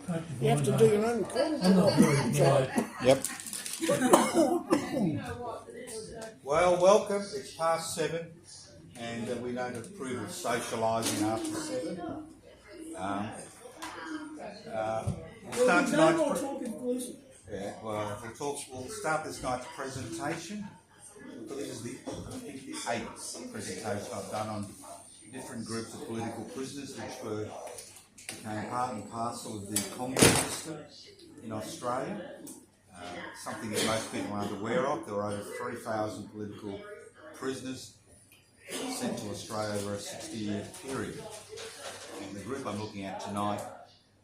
You have to do your own recording. I'm not very bright. Yep. Well, welcome. It's past 7, and we don't approve of socialising after 7. We'll start tonight's. Yeah. Well, we'll start this night's presentation. This is the 8th presentation I've done on different groups of political prisoners which became part and parcel of the convict system in Australia. Something that most people aren't aware of. There were over 3,000 political prisoners sent to Australia over a 60-year period. And the group I'm looking at tonight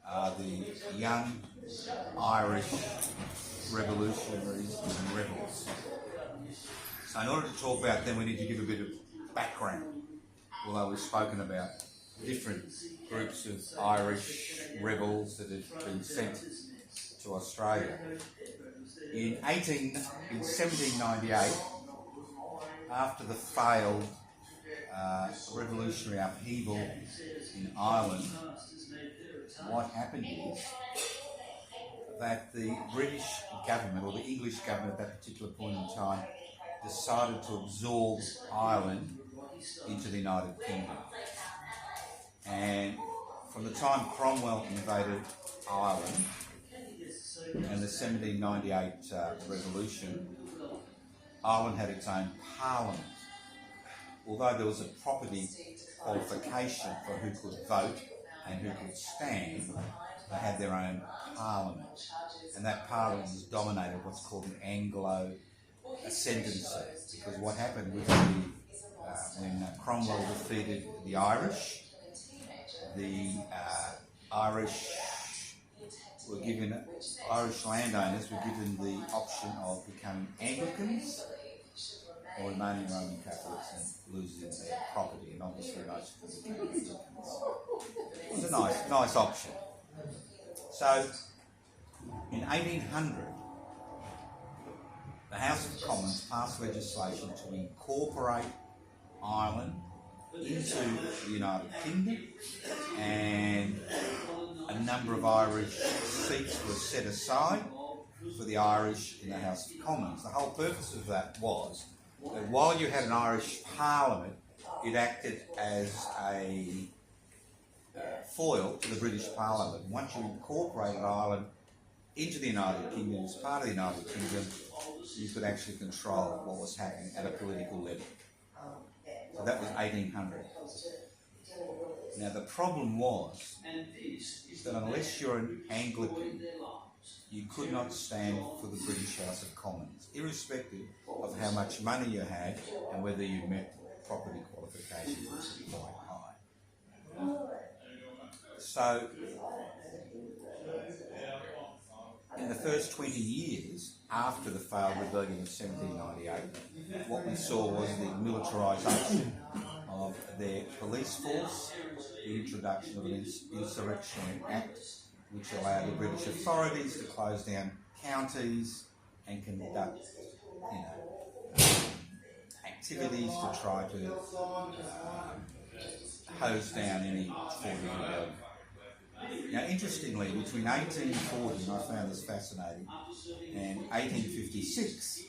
are the Young Irish Revolutionaries and Rebels. So in order to talk about them, we need to give a bit of background, although we've spoken about different groups of Irish rebels that have been sent to Australia. In 1798, after the failed revolutionary upheaval in Ireland, what happened is that the British government, or the English government at that particular point in time, decided to absorb Ireland into the United Kingdom. And from the time Cromwell invaded Ireland and the 1798 revolution, Ireland had its own parliament. Although there was a property qualification for who could vote and who could stand, they had their own parliament. And that parliament was dominated what's called an Anglo ascendancy, because what happened was when Cromwell defeated the Irish Irish landowners were given the option of becoming Anglicans or remaining Roman Catholics and losing their property, and obviously most of them became Anglicans. It was a nice option. So in 1800, the House of Commons passed legislation to incorporate Ireland into the United Kingdom, and a number of Irish seats were set aside for the Irish in the House of Commons. The whole purpose of that was that while you had an Irish Parliament, it acted as a foil to the British Parliament. Once you incorporated Ireland into the United Kingdom as part of the United Kingdom, you could actually control what was happening at a political level. So that was 1800. Now the problem was that unless you're an Anglican, you could not stand for the British House of Commons, irrespective of how much money you had and whether you met property qualifications, which were quite high. So in the first 20 years after the failed rebellion of 1798, what we saw was the militarisation of their police force, the introduction of an insurrectionary act which allowed the British authorities to close down counties and conduct activities to try to hose down any form of rebellion. Now, interestingly, between 1840, and I found this fascinating, and 1856,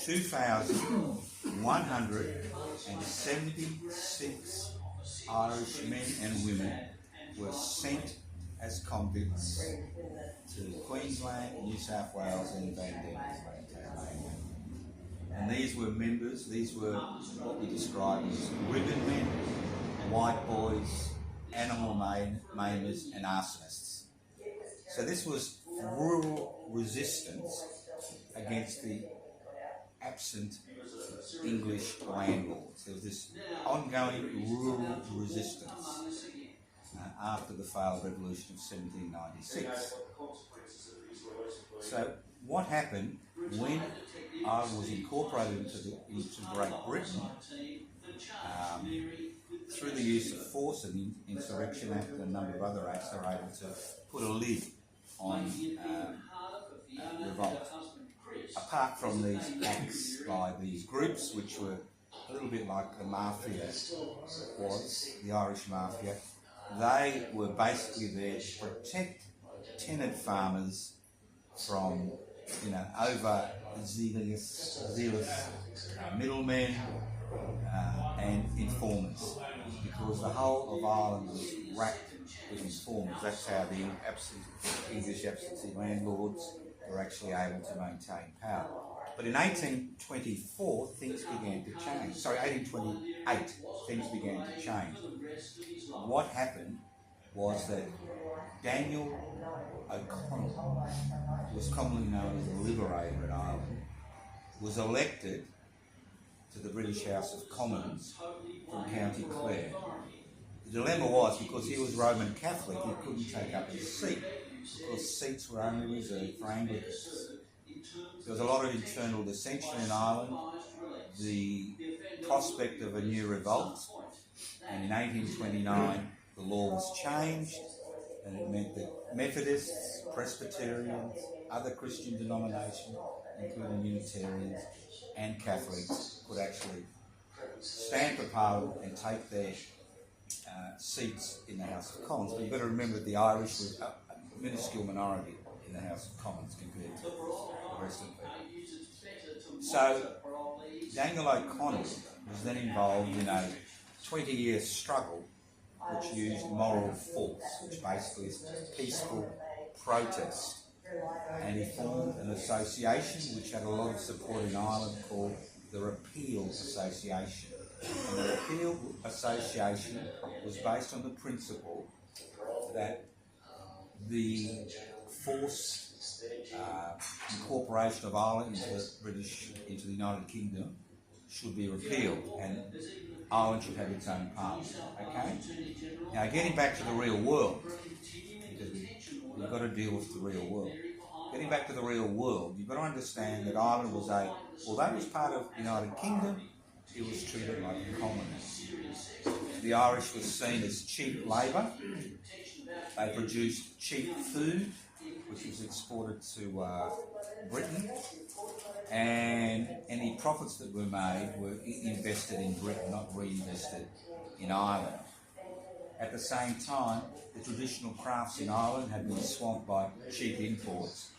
2,176 Irish men and women were sent as convicts to Queensland, New South Wales and Van Diemen, Tasmania. And these were what we describe as ribbon men, white boys, animal maimers and arsonists. So this was rural resistance against the absent English landlords. There was this ongoing rural resistance after the failed revolution of 1796. So what happened when Ireland was incorporated into Great Britain? Through the use of force and the Insurrection Act and a number of other acts, they were able to put a lid on revolt. Apart from these acts by these groups, which were a little bit like the mafia was, the Irish mafia, they were basically there to protect tenant farmers from, zealous middlemen and informers, because the whole of Ireland was racked with informers. That's how the English absentee landlords were actually able to maintain power. But in 1824, things began to change. Sorry, 1828, things began to change. What happened was that Daniel O'Connell, who was commonly known as the Liberator in Ireland, was elected to the British House of Commons from County Clare. The dilemma was, because he was Roman Catholic, he couldn't take up his seat, because seats were only reserved for Anglicans. There was a lot of internal dissension in Ireland, the prospect of a new revolt, and in 1829 the law was changed, and it meant that Methodists, Presbyterians, other Christian denominations, including Unitarians and Catholics, could actually stand for Parliament and take their seats in the House of Commons. But you've got to remember that the Irish were a minuscule minority in the House of Commons compared to the rest of the people. So Daniel O'Connell was then involved in a 20-year struggle which used moral force, which basically is peaceful protest. And he formed an association which had a lot of support in Ireland called the Repeal Association. And the Repeal Association was based on the principle that the forced incorporation of Ireland into the United Kingdom should be repealed, and Ireland should have its own parliament. Okay? Now, getting back to the real world, because we've got to deal with the real world. Getting back to the real world, you've got to understand that Ireland was although it was part of the United Kingdom, it was treated like a colony. The Irish was seen as cheap labour. They produced cheap food, which was exported to Britain, and any profits that were made were invested in Britain, not reinvested in Ireland. At the same time, the traditional crafts in Ireland had been swamped by cheap imports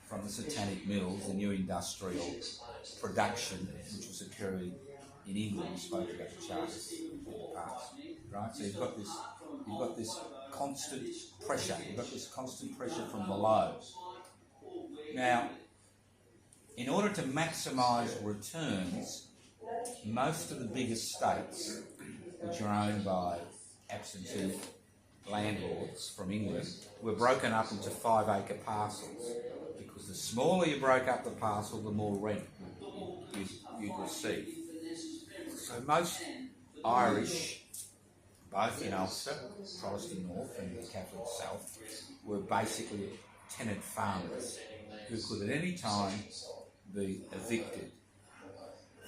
from the Satanic mills, the new industrial production which was occurring in England. We spoke about the charters in the past, right? So you've got this constant pressure. You've got this constant pressure from below. Now, in order to maximise returns, most of the biggest states, which are owned by absentee landlords from England, were broken up into 5-acre parcels, because the smaller you broke up the parcel, the more rent you'd receive. So most Irish, both in Ulster, Protestant North and the Catholic South, were basically tenant farmers who could at any time be evicted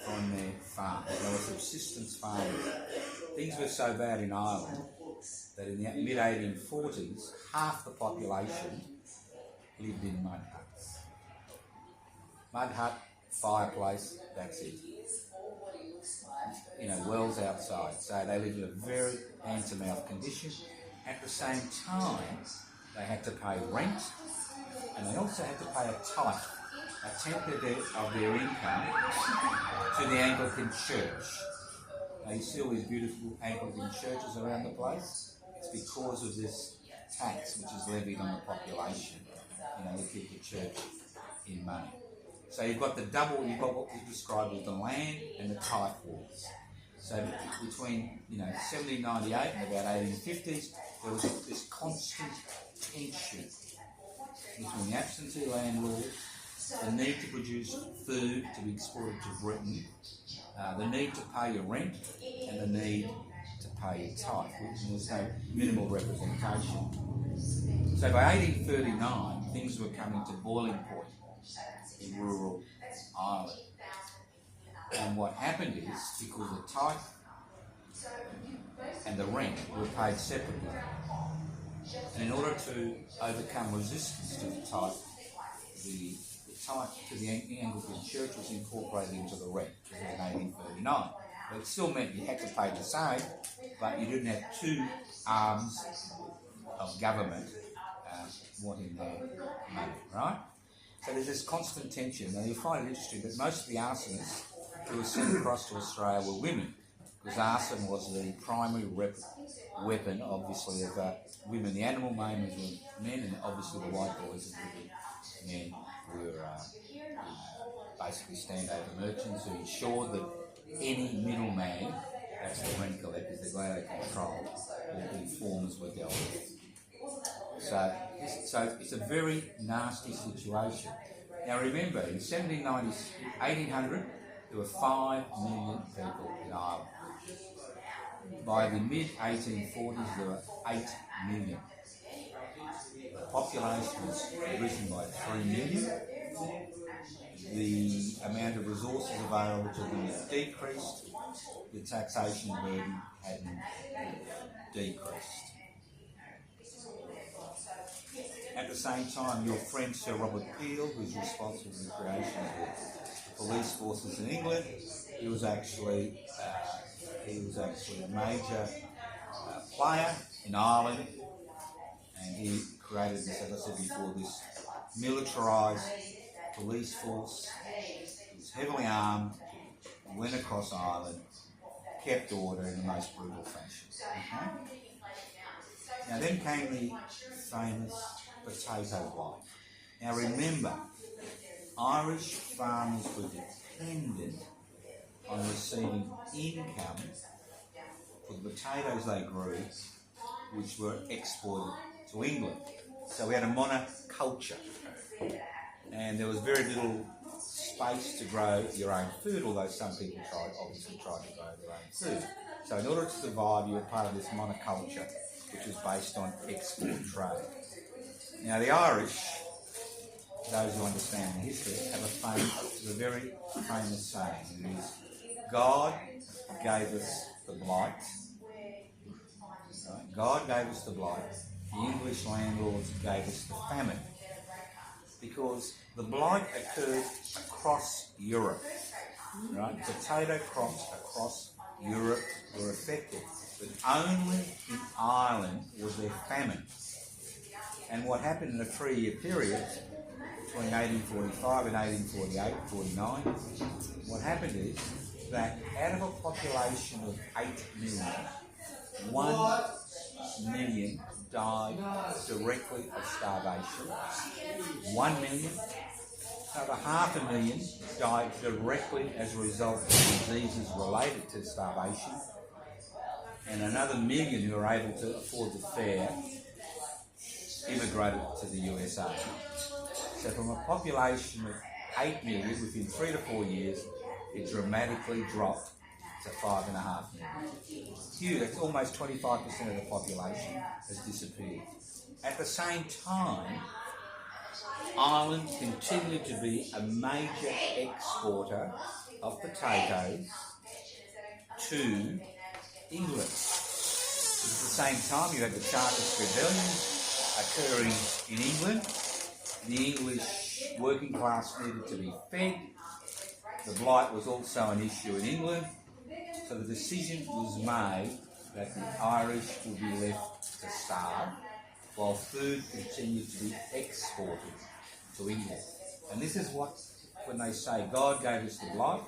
from their farms. They were subsistence farmers. Things were so bad in Ireland that in the mid-1840s, half the population lived in mud huts. Mud hut, fireplace, that's it. Wells outside. So they lived in a very hand-to-mouth condition. At the same time, they had to pay rent, and they also had to pay a tithe, a tenth of their income, to the Anglican Church. Now, you see all these beautiful Anglican churches around the place? It's because of this tax which is levied on the population, to keep the church in money. So you've got what we describe as the land and the tithe wars. So between 1798 and about 1850s, there was this constant tension between the absentee landlord, the need to produce food to be exported to Britain, the need to pay your rent, and the need to pay your tithe. There was no minimal representation. So by 1839, things were coming to boiling point in rural Ireland. And what happened is, because the tithe and the rent were paid separately, and in order to overcome resistance to the tithe to the Anglican Church was incorporated into the rent, which was in 1839. But it still meant you had to pay the same, but you didn't have two arms of government wanting their money, right? So there's this constant tension. Now you find it interesting that most of the arsonists who were sent across to Australia were women, because arson was the primary weapon, obviously, of women. The animal maimers were men, and obviously the white boys and the men were basically standover merchants who ensured that any middleman, that's the rent collectors, the glad control, or the informers were dealt with. So it's a very nasty situation. Now remember, in 1800, there were 5 million people in Ireland. By the mid-1840s, there were 8 million. The population has risen by 3 million. The amount of resources available to them has decreased. The taxation burden hadn't decreased. At the same time, your friend Sir Robert Peel, who's responsible for the creation of the police forces in England, he was actually a major player in Ireland, and he created this, as I said before, this militarised police force. It was heavily armed, went across Ireland, kept order in the most brutal fashion. Okay? Now then came the famous potato blight. Now remember, Irish farmers were dependent on receiving income for the potatoes they grew, which were exported to England. So we had a monoculture, and there was very little space to grow your own food, although some people obviously tried to grow their own food. So in order to survive, you were part of this monoculture, which was based on export trade. Now the Irish, those who understand the history, have a very famous saying. It is, God gave us the blight. Right? God gave us the blight. The English landlords gave us the famine. Because the blight occurred across Europe. Right? Potato crops across Europe were affected. But only in Ireland was there famine. And what happened in a 3-year period, between 1845 and 1848-49, what happened is that out of a population of 8 million, 1 million died directly of starvation. 1 million, over 500,000 died directly as a result of diseases related to starvation. And another 1 million who were able to afford the fare immigrated to the USA. So from a population of 8 million, within 3 to 4 years, it dramatically dropped to 5.5 million. Huge, that's almost 25% of the population has disappeared. At the same time, Ireland continued to be a major exporter of potatoes to England. At the same time, you had the Chartist rebellions occurring in England. The English working class needed to be fed. The blight was also an issue in England. So the decision was made that the Irish would be left to starve while food continued to be exported to England. And this is what, when they say God gave us the blight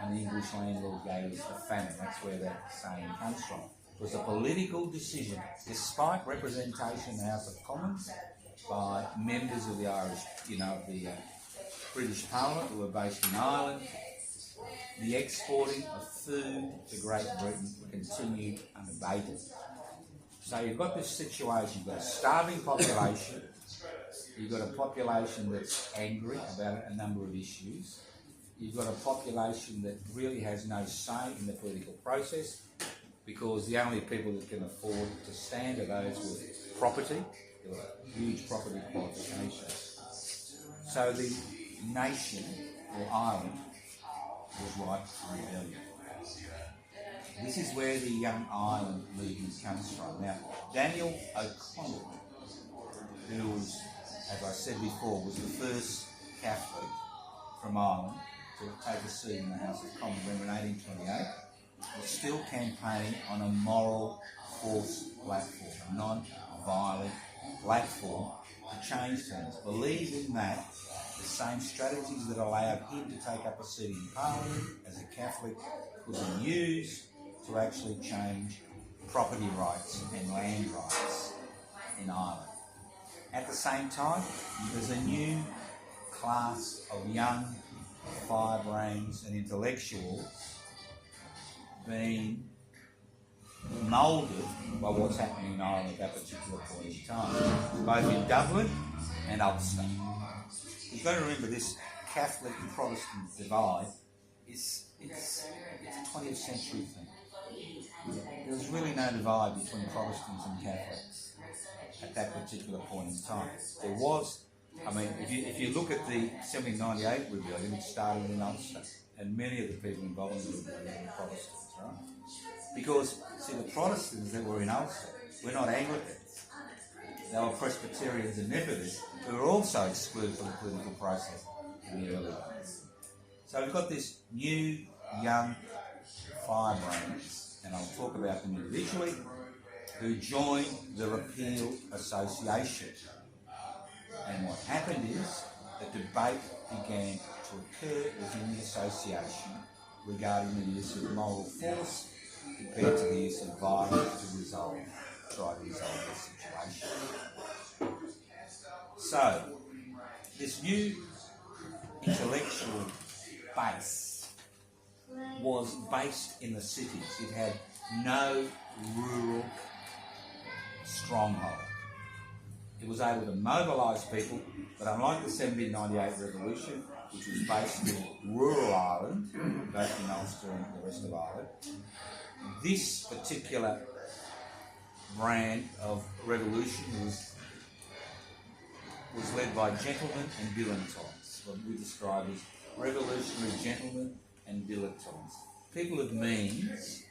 and the English landlord gave us the famine, that's where that saying comes from. It was a political decision, despite representation in the House of Commons by members of the Irish, the British Parliament who were based in Ireland. The exporting of food to Great Britain continued unabated. So you've got this situation, you've got a starving population, you've got a population that's angry about a number of issues, you've got a population that really has no say in the political process, because the only people that can afford to stand are those with property, huge property qualifications. So the nation, or Ireland, was ripe for rebellion. This is where the Young Ireland movement comes from. Now, Daniel O'Connell, who was, as I said before, was the first Catholic from Ireland to take a seat in the House of Commons in 1828, was still campaigning on a moral force platform, a non-violent platform to change things, believing that the same strategies that allowed him to take up a seat in Parliament as a Catholic could be used to actually change property rights and land rights in Ireland. At the same time, there's a new class of young firebrands and intellectuals being moulded by what's happening in Ireland at that particular point in time, both in Dublin and Ulster. You've got to remember this Catholic and Protestant divide it's a 20th century thing. There was really no divide between Protestants and Catholics at that particular point in time. There was, I mean, if you look at the 1798 rebellion, it started in Ulster, and many of the people involved in the rebellion were Protestants, right? Because, see, the Protestants that were in Ulster were not Anglicans. They were Presbyterians and Methodists who were also excluded from the political process in the early days. So we've got this new, young firebrands, and I'll talk about them individually, who joined the Repeal Association. And what happened is the debate began to occur within the association regarding the use of moral force compared to the use of violence to try to resolve the situation. So, this new intellectual base was based in the cities. It had no rural stronghold. It was able to mobilise people, but unlike the 1798 revolution, which was based in rural Ireland, both in Ulster and the rest of Ireland, this particular brand of revolution was led by gentlemen and dilettantes, what we describe as revolutionary gentlemen and dilettantes. People of means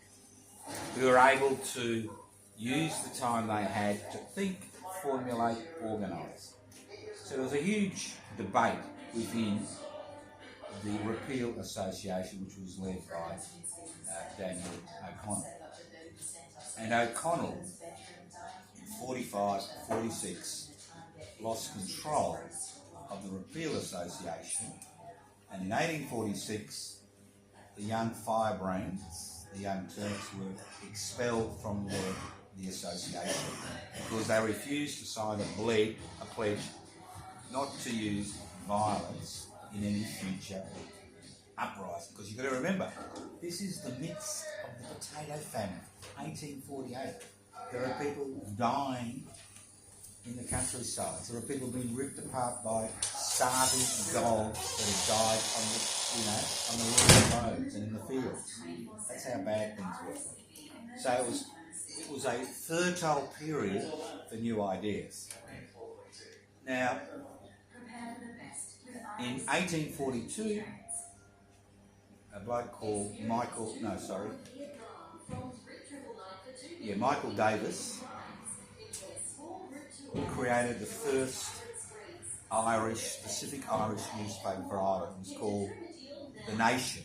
who were able to use the time they had to think, formulate, organise. So there was a huge debate within the Repeal Association, which was led by Daniel O'Connell. And O'Connell, in 45-46, lost control of the Repeal Association, and in 1846, the young firebrands, the young Turks, were expelled from the association because they refused to sign a pledge not to use violence in any future uprising. Because you've got to remember, this is the midst of the potato famine, 1848. There are people dying in the countryside. There are people being ripped apart by starving dogs that have died on the rural roads and in the fields. That's how bad things were. So it was a fertile period for new ideas. Now, in 1842, a bloke called Michael Davis created the first specific Irish newspaper for Ireland. It was called The Nation.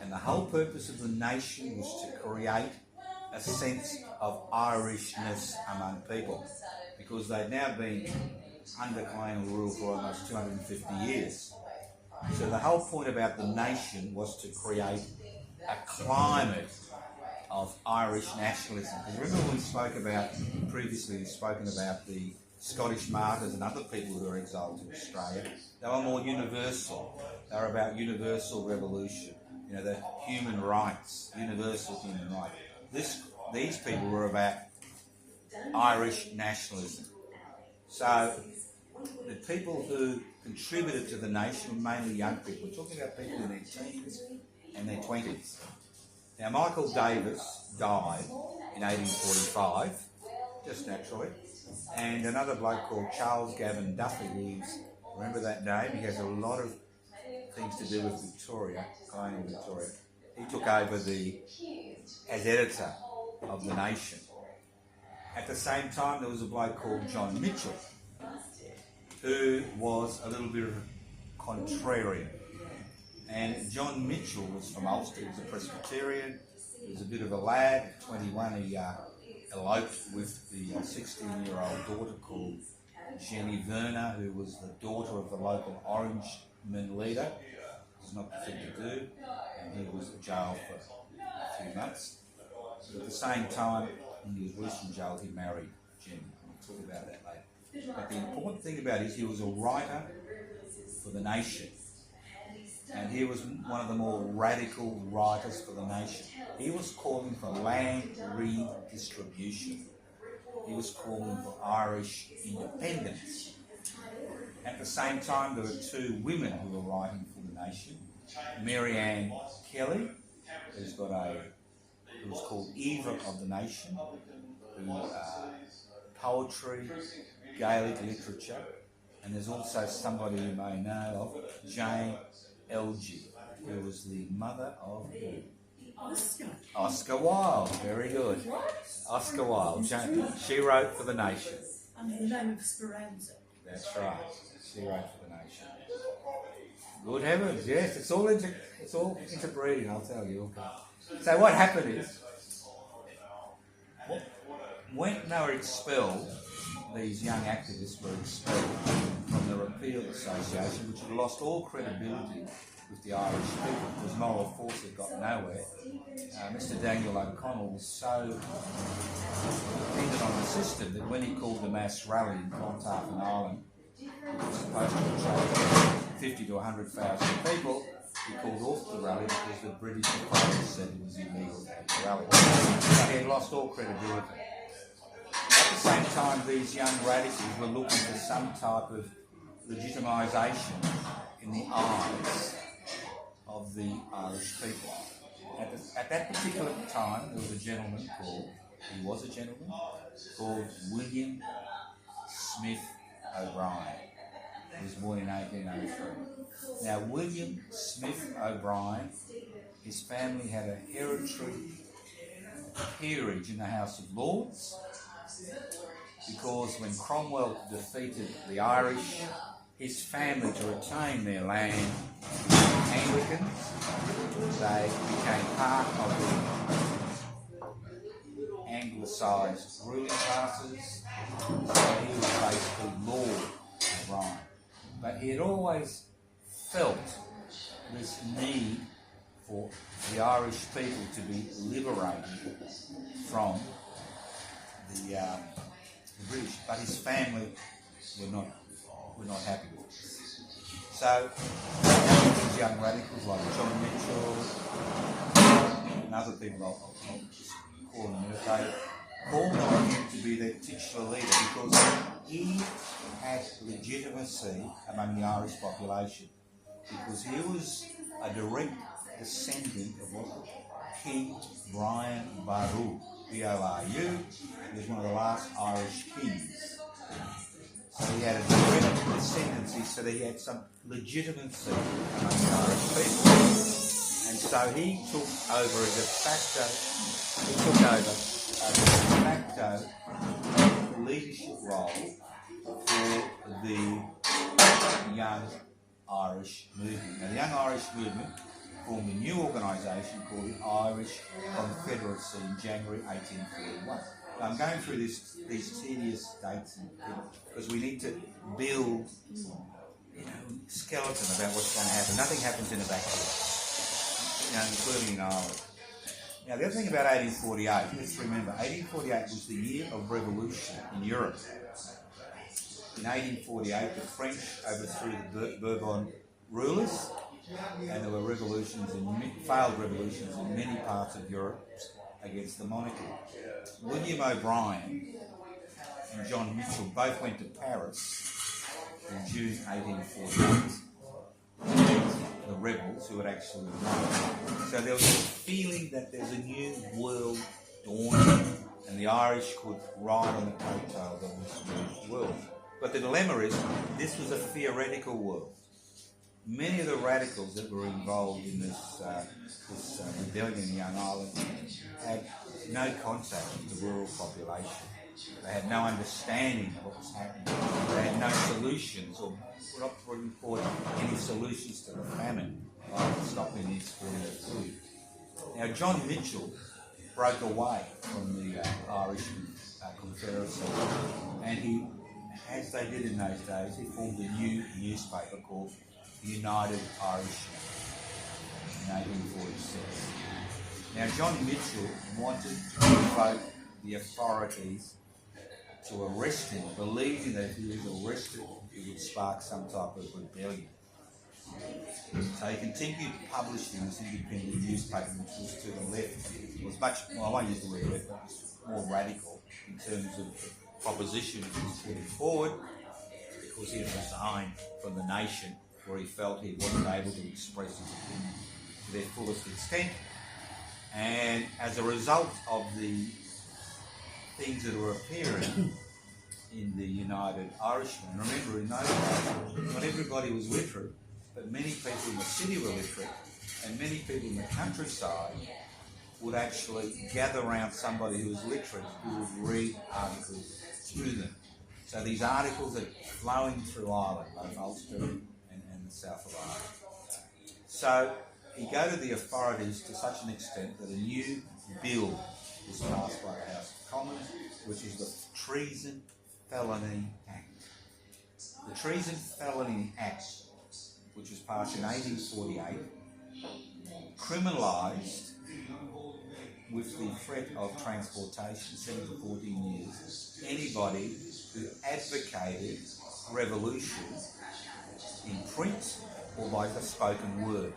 And the whole purpose of The Nation was to create a sense of Irishness among people, because they'd now been under colonial rule for almost 250 years. So the whole point about The Nation was to create a climate of Irish nationalism. Because remember we spoken about the Scottish martyrs and other people who were exiled to Australia. They were more universal. They were about universal revolution, the human rights, universal human rights. These people were about Irish nationalism. So the people who contributed to The Nation were mainly young people. We're talking about people in their teens and their 20s. Now, Michael Davis died in 1845, just naturally, and another bloke called Charles Gavin Duffy, remember that name? He has a lot of things to do with Victoria, colonial Victoria. He took over as editor of The Nation. At the same time, there was a bloke called John Mitchell, who was a little bit of a contrarian. And John Mitchell was from Ulster. He was a Presbyterian. He was a bit of a lad. At 21, he eloped with the 16-year-old daughter called Jenny Verner, who was the daughter of the local Orangeman leader. It was not the thing to do, and he was in jail for a few months. But at the same time, when he was released from jail, he married Jenny. We'll talk about that later. But the important thing about it is he was a writer for the nation. And he was one of the more radical writers for the nation. He was calling for land redistribution. He was calling for Irish independence. At the same time, there were two women who were writing for the nation. Mary Ann Kelly, who was called Eva of the Nation, who poetry, Gaelic literature, and there's also somebody you may know of, Jane Elgie, who was the mother of Oscar Wilde. Very good. Oscar Wilde. She wrote for the nation. And the name of Speranza. That's right. She wrote for the nation. Good heavens, yes. It's all interbreeding, I'll tell you. Okay. So what happened is, when they were expelled, these young activists were expelled from the Repeal Association, which had lost all credibility with the Irish people because moral force had got nowhere. Mr. Daniel O'Connell was so dependent on the system that when he called the mass rally in Clontarf in Ireland, which was supposed to attract 50 to 100,000 people, he called off the rally because the British authorities said it was illegal to have the rally. So he had lost all credibility. At the same time, these young radicals were looking for some type of legitimisation in the eyes of the Irish people. At that particular time, there was a gentleman called William Smith O'Brien. He was born in 1803. Now, William Smith O'Brien, his family had a hereditary peerage in the House of Lords, because when Cromwell defeated the Irish, his family, to retain their land, Anglicans, they became part of the Anglicised ruling classes. So he was basically Lord O'Brien. But he had always felt this need for the Irish people to be liberated from the British, but his family were not happy with this. So these young radicals like John Mitchell and other people, I'll just call them, they called on him to be their titular leader because he had legitimacy among the Irish population, because he was a direct descendant of what King Brian Boru, B-O-R-U. He was one of the last Irish kings. So he had a direct descendancy, so that he had some legitimacy among the Irish people. And so he took over a de facto leadership role for the Young Irish Movement. Now, the Young Irish Movement formed a new organisation called the Irish Confederacy in January 1841. Now, I'm going through these tedious dates because we need to build, skeleton about what's going to happen. Nothing happens in a vacuum, including in Ireland. Now, the other thing about 1848, let's remember, 1848 was the year of revolution in Europe. In 1848, the French overthrew the Bourbon rulers, and there were failed revolutions in many parts of Europe against the monarchy. William O'Brien and John Mitchell both went to Paris in June 1848. The rebels who had actually won. So there was a feeling that there's a new world dawning, and the Irish could ride on the coattails of this new world. But the dilemma is, this was a theoretical world. Many of the radicals that were involved in this rebellion in Young Ireland had no contact with the rural population. They had no understanding of what was happening. They had no solutions, or were not putting forward any solutions to the famine, like stopping the exporting of food. Now, John Mitchell broke away from the Irish Confederacy, and he, as they did in those days, he formed a new newspaper called the United Irishmen in 1846. Now, John Mitchell wanted to provoke the authorities to arrest him, believing that if he was arrested, it would spark some type of rebellion. So he continued publishing this independent newspaper, which was to the left. It was much, well, I won't use the word left, but it was more radical in terms of the propositions he was putting forward, because he had resigned from the nation where he felt he wasn't able to express his opinion to their fullest extent. And as a result of the things that were appearing in the United Irishmen, remember in those days, not everybody was literate, but many people in the city were literate, and many people in the countryside would actually gather around somebody who was literate, who would read articles to them. So these articles are flowing through Ireland, both Ulster and the south of Ireland. So he goaded the authorities to such an extent that a new bill was passed by the House of Commons, which is the Treason Felony Act. The Treason Felony Act, which was passed in 1848, criminalised, with the threat of transportation, 7 to 14 years, anybody who advocated revolution in print or by the spoken word.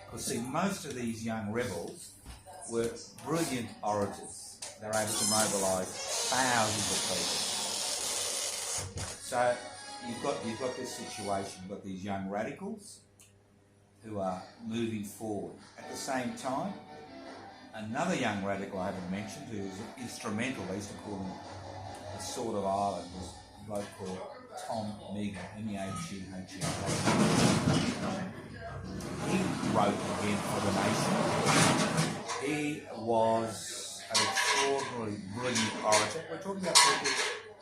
Because see, most of these young rebels were brilliant orators. They were able to mobilise thousands of people. So you've got this situation, you've got these young radicals who are moving forward. At the same time, another young radical I haven't mentioned, who was instrumental, they used to call him the Sword of Ireland, was a bloke called Tom Meagher, M-E-A-G-H-E-R. He wrote again for the nation. He was an extraordinarily brilliant orator. We're talking about people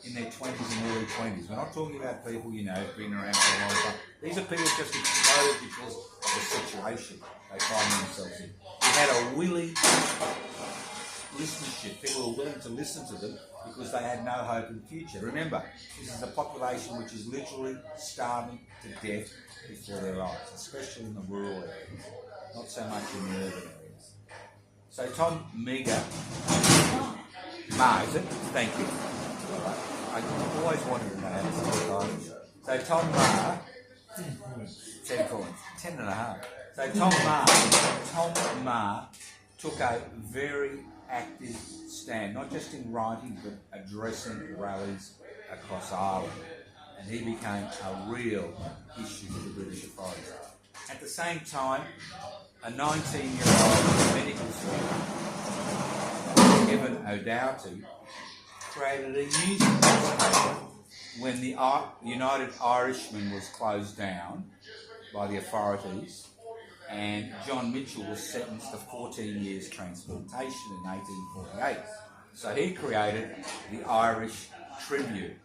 in their 20s and early 20s. We're not talking about people, who've been around for a long time. These are people just exploded because of the situation they find themselves in. He had a willing listenership. People were willing to listen to them because they had no hope in the future. Remember, this is a population which is literally starving to death before their eyes, especially in the rural areas, not so much in the urban areas. So Tom Meagher, is it? Thank you. I always wanted to know how to say Irish. So Tom Meagher, 10 points, 10 and a half. So Tom Meagher took a very active stand, not just in writing, but addressing rallies across Ireland. And he became a real issue to the British authorities. At the same time, a 19-year-old medical student, Kevin O'Doherty, created a newspaper when the United Irishman was closed down by the authorities, and John Mitchell was sentenced to 14 years transportation in 1848. So he created the Irish Tribune.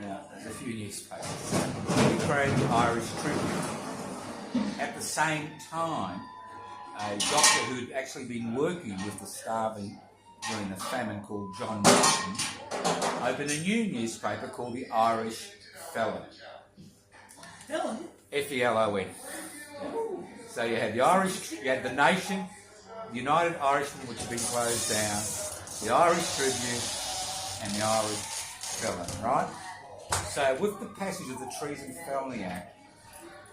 Now, there's a few newspapers. He created the Irish Tribune. At the same time, a doctor who'd actually been working with the starving during the famine called John Martin opened a new newspaper called the Irish Felon. Felon? F-E-L-O-N. Yeah. So you had the Irish, you had the Nation, the United Irishmen, which had been closed down, the Irish Tribune, and the Irish Felon, right? So with the passage of the Treason Felony Act,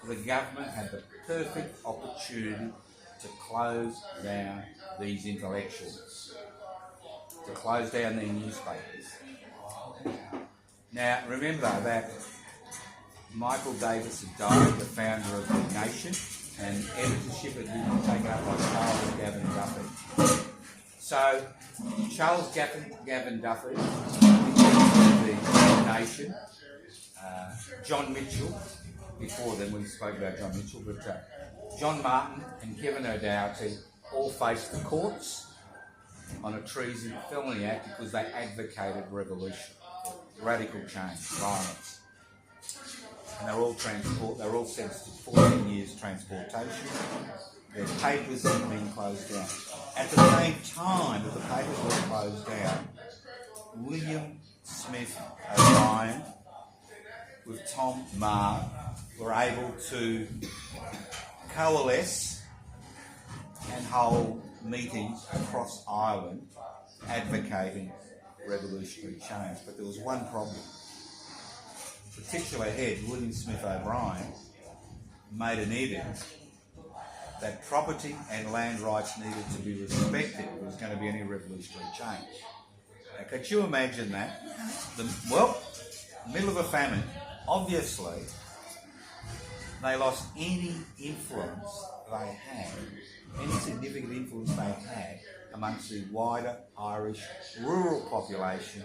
the government had the perfect opportunity to close down these intellectuals, to close down their newspapers. Now, remember that Michael Davis had died, the founder of the Nation, and editorship had been taken up by Charles Gavin Duffy. So, Charles Gavin Duffy, the Nation, John Mitchell, before then we spoke about John Mitchell, but John Martin and Kevin O'Doherty all faced the courts on a Treason Felony Act because they advocated revolution, radical change, violence. And they're all sentenced to 14 years transportation their papers had been closed down. At the same time that the papers were closed down, William Smith O'Brien with Tom Marr were able to coalesce and hold meetings across Ireland advocating revolutionary change. But there was one problem. The titular head, William Smith O'Brien, made an edict that property and land rights needed to be respected if there was going to be any revolutionary change. Now, could you imagine that? Middle of a famine, obviously, they lost any influence they had, any significant influence they had amongst the wider Irish rural population,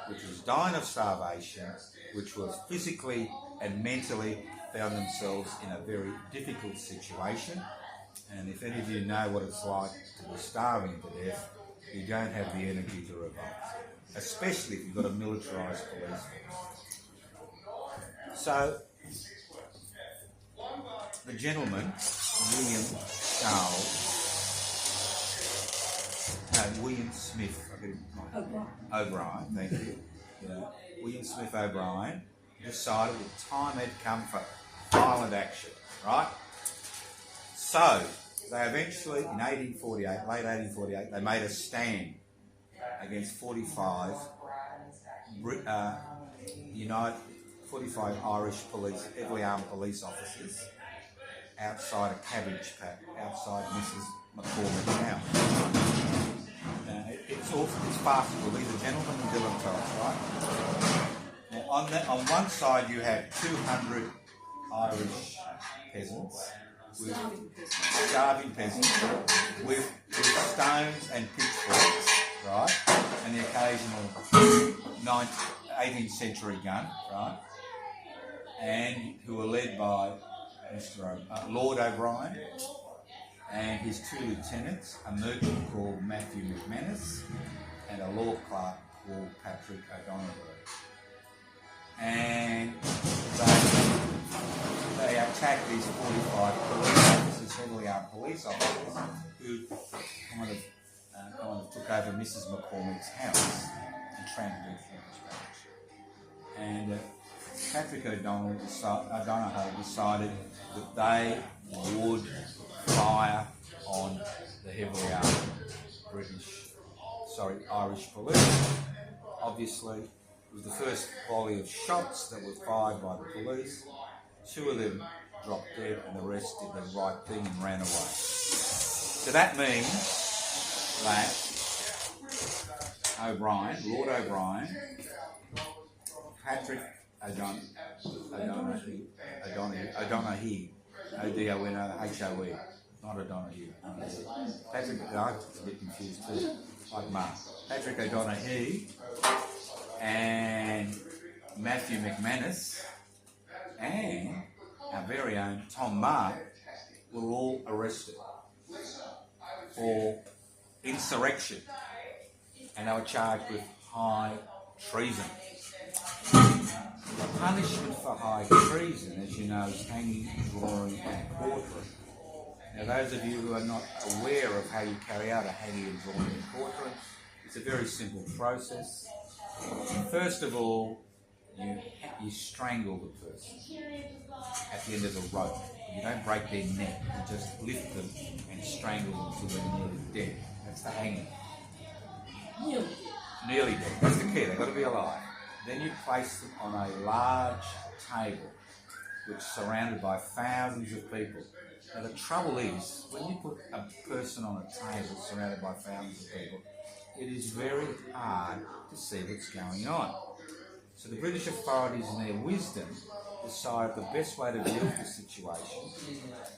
which was dying of starvation, which was physically and mentally found themselves in a very difficult situation. And if any of you know what it's like to be starving to death, you don't have the energy to revolt, especially if you've got a militarised police force. So, the gentleman, William Smith O'Brien, thank you. William Smith O'Brien decided the time had come for violent action, right? So, they eventually, in 1848, late 1848, they made a stand against 45 Irish police, heavily armed police officers outside a cabbage patch, outside Mrs. McCormick's house. It's farcical. These are gentlemen and dilettantes, right? Now, on one side you have 200 Irish peasants, starving peasants, with stones and pitchforks, right, and the occasional 18th century gun, right, and who were led by Lord O'Brien and his two lieutenants, a merchant called Matthew McManus and a law clerk called Patrick O'Donoghue. And they attacked these 45 police officers, heavily armed police officers, who kind of took over Mrs. McCormick's house and trampled her furniture. And Patrick O'Donoghue decided that they would fire on the heavily armed Irish police. Obviously, it was the first volley of shots that were fired by the police. 2 of them dropped dead and the rest did the right thing and ran away. So that means that Lord O'Brien, Patrick O'Donoghue, O-D-O-N-O-H-O-E, not O'Donoghue. Patrick, I was a bit confused too, like Mark. Patrick O'Donoghue and Matthew McManus and our very own Tom Marr were all arrested for insurrection, and they were charged with high treason. The punishment for high treason, as you know, is hanging, drawing and quartering. Now, those of you who are not aware of how you carry out a hanging and drawing and quartering, it's a very simple process. First of all, you strangle the person at the end of the rope. You don't break their neck, you just lift them and strangle them until they're nearly dead. That's the hanging. Nearly dead. That's the key, they've got to be alive. Then you place them on a large table, which is surrounded by thousands of people. Now the trouble is, when you put a person on a table surrounded by thousands of people, it is very hard to see what's going on. So the British authorities, in their wisdom, decided the best way to deal with the situation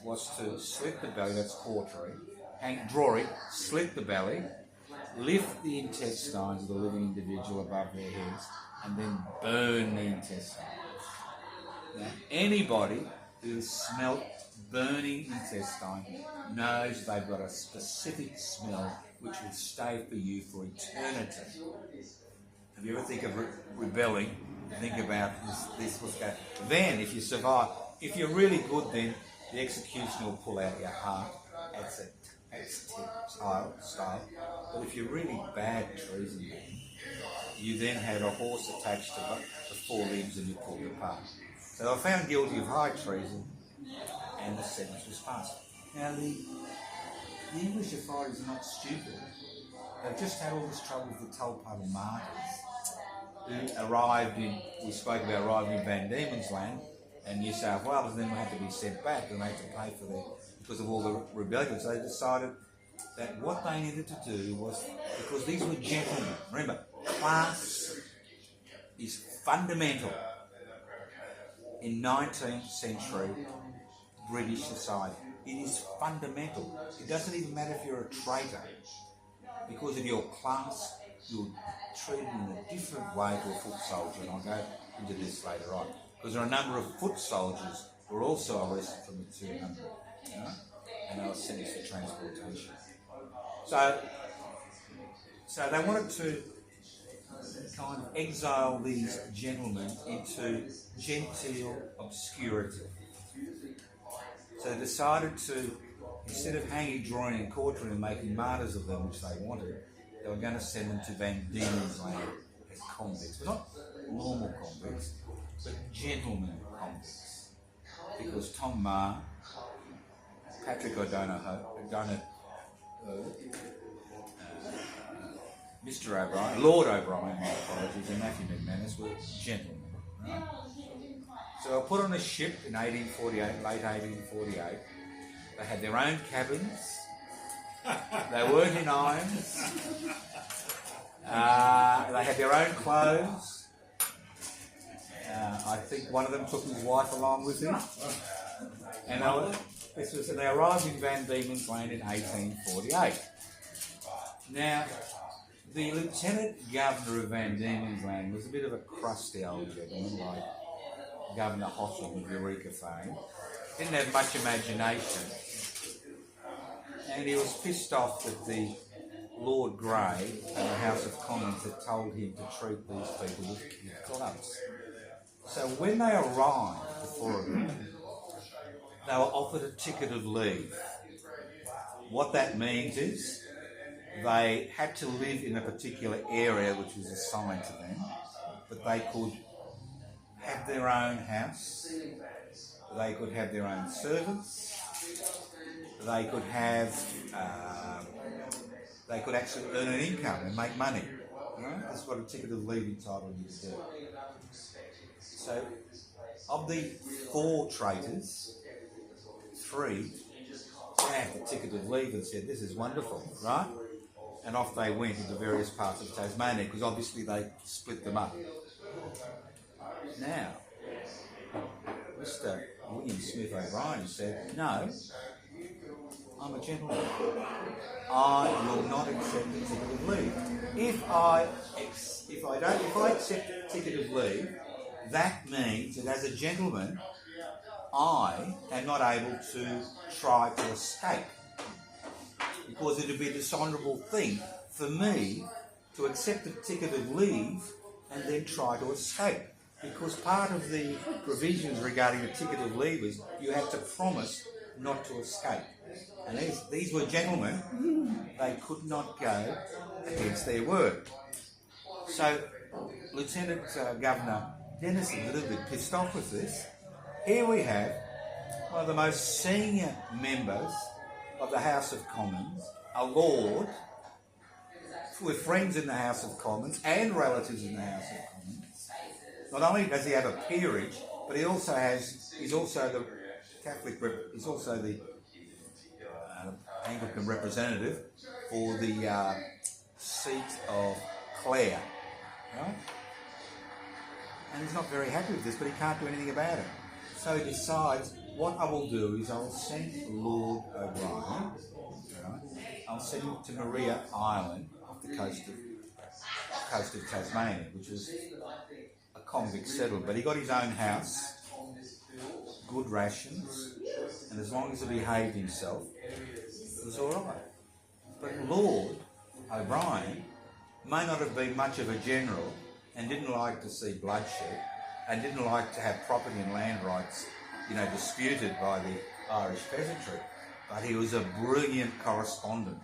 was to slit the belly, that's quartering, draw it, slit the belly, lift the intestines of the living individual above their heads, and then burn the intestines. Now, anybody who smelt burning intestine knows they've got a specific smell which will stay for you for eternity. If you ever think of rebelling, think about this was going. Then, if you survive, if you're really good, then the executioner will pull out your heart that's style. But if you're really bad treason man, you then had a horse attached to the four limbs and you pulled it apart. So they were found guilty of high treason and the sentence was passed. Now the English authorities are not stupid. They've just had all this trouble with the Tolpuddle martyrs who we spoke about arriving in Van Diemen's Land and New South Wales, and then they had to be sent back and they had to pay for that because of all the rebellion. So they decided that what they needed to do was, because these were gentlemen, remember, class is fundamental in 19th century British society. It is fundamental. It doesn't even matter if you're a traitor. Because of your class, you're treated in a different way to a foot soldier, and I'll go into this later on. Because there are a number of foot soldiers who were also arrested from the 200, and they were sentenced to transportation. So they wanted to kind of exile these gentlemen into genteel obscurity. So they decided to, instead of hanging, drawing and quartering and making martyrs of them, which they wanted, they were going to send them to Van Diemen's Land as convicts. But not normal convicts, but gentlemen convicts. Because Tom Marr, Patrick Mr. O'Brien, Lord O'Brien, my apologies, and Matthew McManus were gentlemen. Right? So they were put on a ship in 1848, late 1848. They had their own cabins. They weren't in irons. They had their own clothes. I think one of them took his wife along with him. And they arrived in Van Diemen's Land in 1848. Now, the Lieutenant Governor of Van Diemen's Land was a bit of a crusty old gentleman, like Governor Hotham of Eureka fame. Didn't have much imagination. And he was pissed off that the Lord Grey and the House of Commons had told him to treat these people with gloves. So when they arrived, the four of them, they were offered a ticket of leave. What that means is they had to live in a particular area which was assigned to them, but they could have their own house, they could have their own servants, they could actually earn an income and make money. That's what a ticket of leave entitled you to do. So, of the 4 traitors, 3 had the ticket of leave and said, "This is wonderful," right? And off they went into various parts of Tasmania, because obviously they split them up. Now, Mr. William Smith O'Brien said, "No, I'm a gentleman. I will not accept a ticket of leave. If I accept a ticket of leave, that means that as a gentleman, I am not able to try to escape. Because it would be a dishonourable thing for me to accept a ticket of leave and then try to escape. Because part of the provisions regarding a ticket of leave is you have to promise not to escape. And these were gentlemen, they could not go against their word." So Lieutenant Governor Denison is a little bit pissed off with this. Here we have one of the most senior members of the House of Commons, a lord, with friends in the House of Commons and relatives in the House of Commons. Not only does he have a peerage, but he's also the Catholic, he's also the Anglican representative for the seat of Clare, right? And he's not very happy with this, but he can't do anything about it. So he decides, what I will do is I'll send Lord O'Brien, right? I'll send him to Maria Island off the coast of Tasmania, which is a convict settlement. But he got his own house, good rations, and as long as he behaved himself, it was all right. But Lord O'Brien may not have been much of a general and didn't like to see bloodshed and didn't like to have property and land rights, disputed by the Irish peasantry. but he was a brilliant correspondent.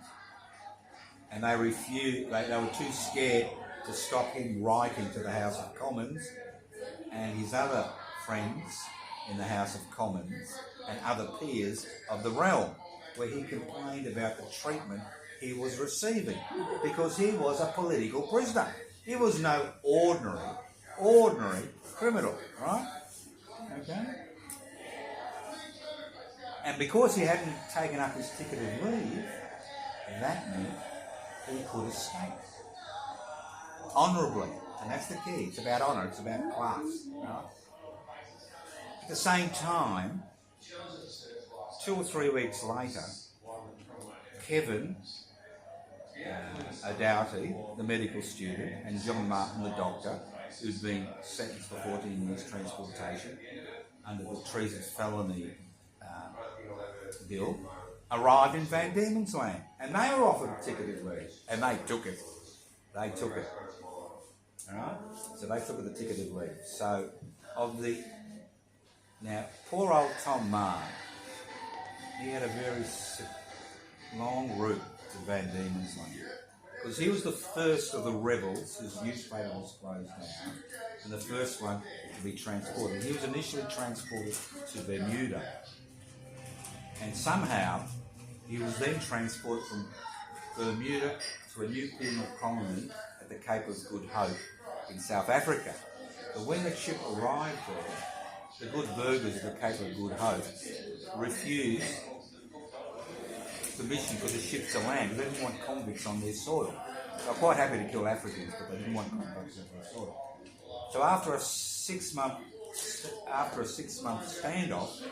And they refused, they were too scared to stop him writing to the House of Commons and his other friends in the House of Commons and other peers of the realm, where he complained about the treatment he was receiving, because he was a political prisoner. He was no ordinary criminal, right? Okay? And because he hadn't taken up his ticket of leave, that meant he could escape honourably. And that's the key. It's about honour, it's about class, right? At the same time, 2 or 3 weeks later, Kevin O'Doherty, the medical student, and John Martin, the doctor, who'd been sentenced for 14 years transportation under the treason felony bill, arrived in Van Diemen's Land, and they were offered a ticket of leave, and they took it. They took it. Alright? So they took the ticket of leave. So, now, poor old Tom Marr, he had a very long route to Van Diemen's Land, because he was the first of the rebels whose newspaper was closed down, and the first one to be transported. He was initially transported to Bermuda, and somehow he was then transported from Bermuda to a new penal colony at the Cape of Good Hope in South Africa. But when the ship arrived there, the good burghers of the Cape of Good Hope refused permission for the ship to land. They didn't want convicts on their soil. They were quite happy to kill Africans, but they didn't want convicts on their soil. So after a 6-month standoff,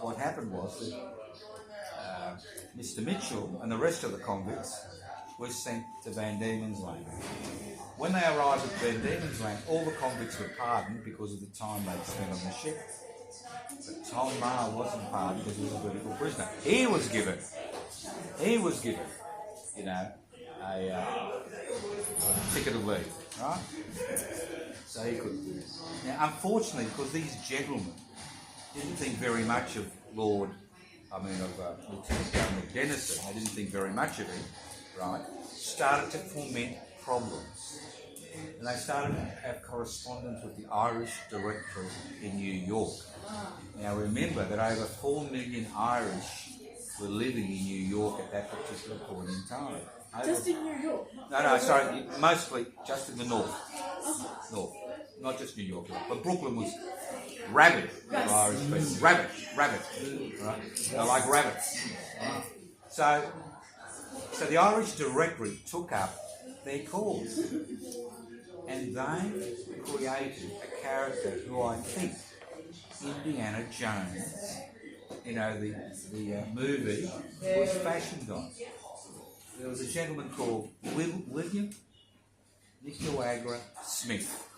what happened was that Mr. Mitchell and the rest of the convicts were sent to Van Diemen's Land. When they arrived at Van Diemen's Land, all the convicts were pardoned because of the time they'd spent on the ship. But Tom Marr wasn't pardoned because he was a political prisoner. He was given, you know, a ticket of leave, right? So he could. Now, unfortunately, because these gentlemen didn't think very much of Lieutenant Governor Denison, they didn't think very much of him, right? Started to foment problems. And they started to have correspondence with the Irish Directorate in New York. Now remember that over 4 million Irish were living in New York at that particular point in time. Just in New York? No, sorry, mostly just in the north. North. Not just New York, but Brooklyn was rabid with Irish people. Rabid. Right? They're like rabbits. Right? So the Irish Directorate took up their cause, and they created a character who I think Indiana Jones, you know, the movie, was fashioned on. There was a gentleman called William Nicaragua Smith,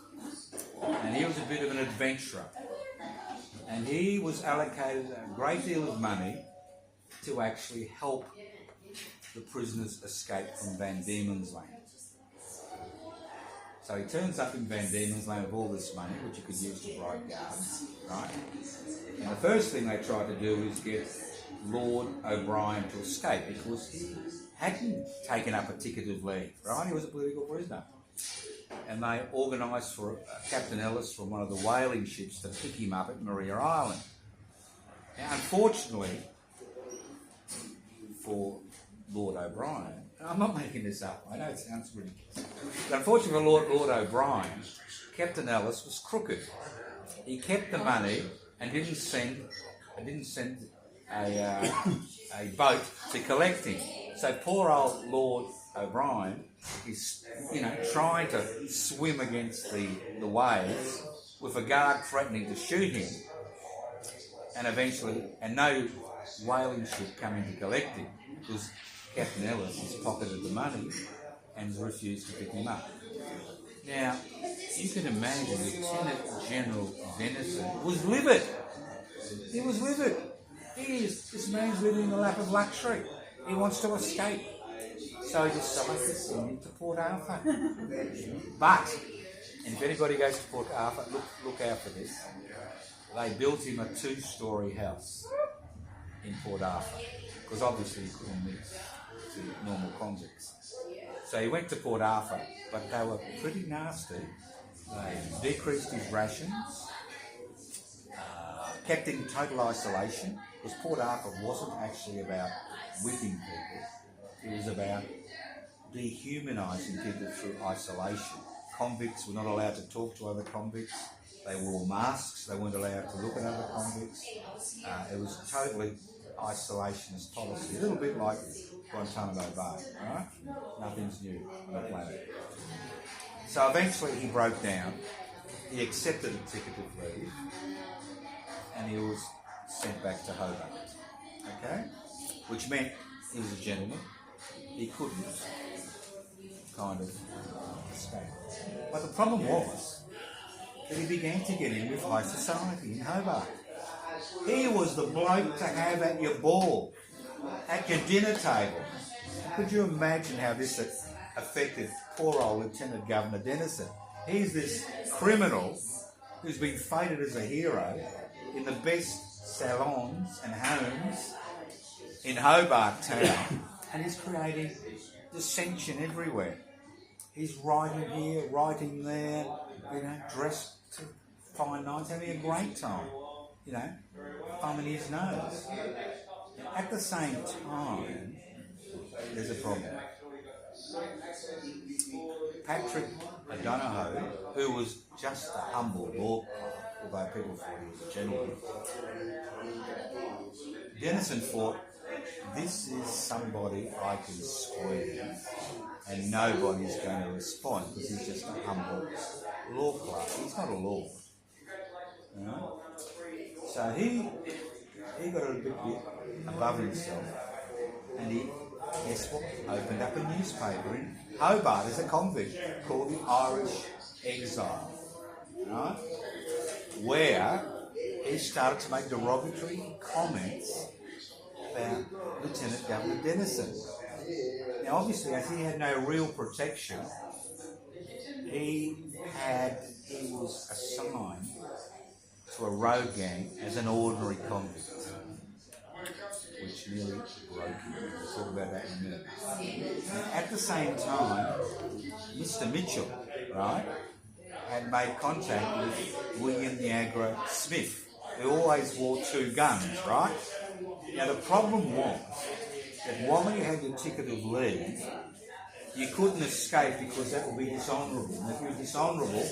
and he was a bit of an adventurer, and he was allocated a great deal of money to actually help the prisoners escape from Van Diemen's Land. So he turns up in Van Diemen's Land with all this money, which you could use to bribe guards, right? And the first thing they tried to do is get Lord O'Brien to escape, because he hadn't taken up a ticket of leave, right? He was a political prisoner. And they organised for Captain Ellis from one of the whaling ships to pick him up at Maria Island. Now, unfortunately for Lord O'Brien, I'm not making this up, I know it sounds ridiculous, but unfortunately for Lord O'Brien, Captain Ellis was crooked. He kept the money and didn't send a boat to collect him. So poor old Lord O'Brien is, trying to swim against the waves with a guard threatening to shoot him, and no whaling ship coming to collect him, because Captain Ellis has pocketed the money and refused to pick him up. Now, you can imagine Lieutenant General Denison was livid. He was livid. This man's living in the lap of luxury. He wants to escape. So he decided to send him to Port Arthur. But, and if anybody goes to Port Arthur, look out for this. They built him a 2-storey house. in Port Arthur, because obviously he couldn't mix the normal convicts. So he went to Port Arthur, but they were pretty nasty. They decreased his rations, kept in total isolation, because Port Arthur wasn't actually about whipping people, it was about dehumanising people through isolation. Convicts were not allowed to talk to other convicts, they wore masks, they weren't allowed to look at other convicts. It was totally isolationist policy, a little bit like Guantanamo Bay, right? Nothing's new on the planet. So eventually he broke down, he accepted a ticket of leave, and he was sent back to Hobart, okay? Which meant he was a gentleman, he couldn't kind of escape. But the problem was that he began to get in with high society in Hobart. He was the bloke to have at your ball, at your dinner table. Could you imagine how this affected poor old Lieutenant Governor Dennison? He's this criminal who's been feted as a hero in the best salons and homes in Hobart town, and he's creating dissension everywhere. He's writing here, writing there, dressed to fine nights, having a great time, thumbing his nose. At the same time, there's a problem. Patrick O'Donoghue, who was just a humble law clerk, although people thought he was a gentleman, Dennison thought, this is somebody I can squeeze and nobody's going to respond because he's just a humble law clerk. He's not a lord. So he got a bit above himself, and he, guess what, opened up a newspaper in Hobart as a convict called the Irish Exile, right? Where he started to make derogatory comments about Lieutenant Governor Dennison. Now obviously, as he had no real protection, he was assigned to a road gang as an ordinary convict, which nearly broke him. We'll talk about that in a minute. And at the same time, Mr. Mitchell, right, had made contact with William Niagara Smith, who always wore two guns, right? Now the problem was that while you had your ticket of leave, you couldn't escape because that would be dishonourable. And if you were dishonourable,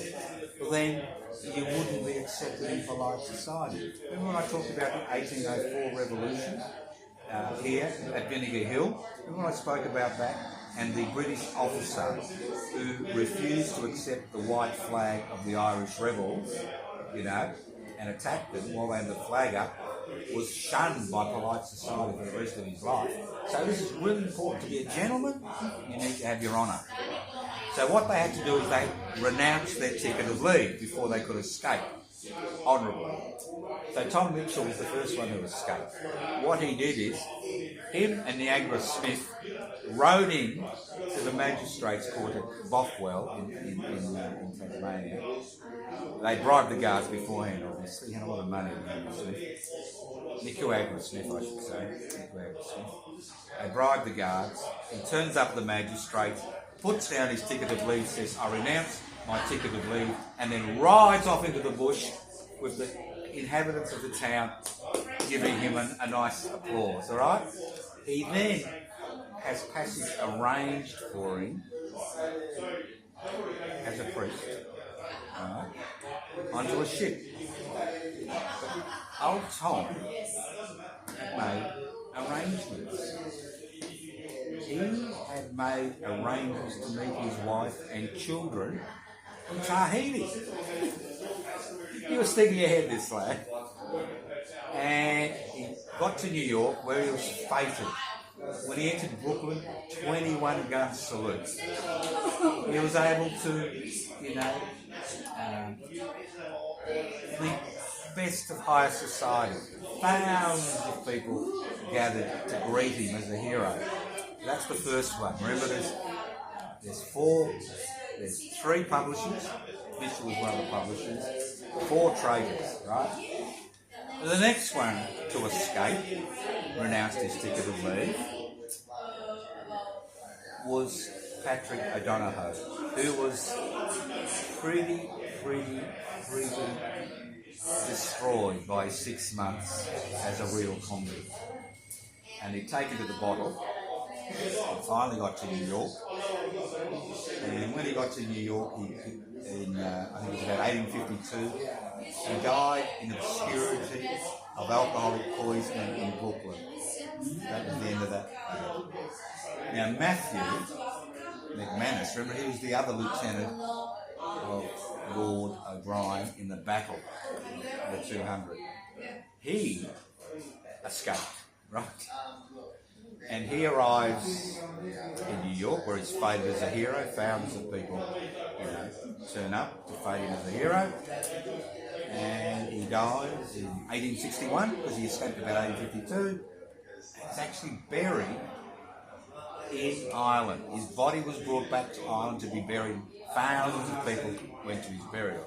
then you wouldn't be accepted in polite society. Remember when I talked about the 1804 revolution here at Vinegar Hill? Remember when I spoke about that? And the British officer who refused to accept the white flag of the Irish rebels, and attacked them while they had the flag up, was shunned by polite society for the rest of his life. So this is really important. To be a gentleman, you need to have your honour. So what they had to do is they renounced their ticket of leave before they could escape honourably. So Tom Mitchell was the first one to escape. What he did is, him and Niagara Smith rode in to the magistrates' court at Bothwell in Tasmania. They bribed the guards beforehand, obviously. He had a lot of money, Niagara Smith, I should say. Niagara Smith. They bribed the guards. He turns up the magistrate, puts down his ticket of leave, says, I renounce my ticket of leave, and then rides off into the bush with the inhabitants of the town giving him a nice applause, all right? He then has passage arranged for him as a priest, all right, onto a ship. Old Tom had made arrangements. He had made arrangements to meet his wife and children in Tahiti. He was thinking ahead, this lad. And he got to New York, where he was fated. When he entered Brooklyn, 21 gun salute. He was able to, the best of higher society. Thousands of people gathered to greet him as a hero. That's the first one. Remember, there's three publishers. Mitchell was one of the publishers. 4 traders, right? The next one to escape renounced his ticket of leave was Patrick O'Donoghue, who was pretty destroyed by 6 months as a real convict. And he'd taken to the bottle and finally got to New York. And when he got to New York, I think it was about 1852, he died in obscurity of alcoholic poisoning in Brooklyn. That was the end of that. Now Matthew McManus, remember he was the other lieutenant of Lord O'Brien in the battle of the 200. He escaped, right? And he arrives in New York, where he's feted as a hero. Thousands of people, turn up to fade him as a hero. And he dies in 1861 because he escaped about 1852. He's actually buried in Ireland. His body was brought back to Ireland to be buried. Thousands of people went to his burial.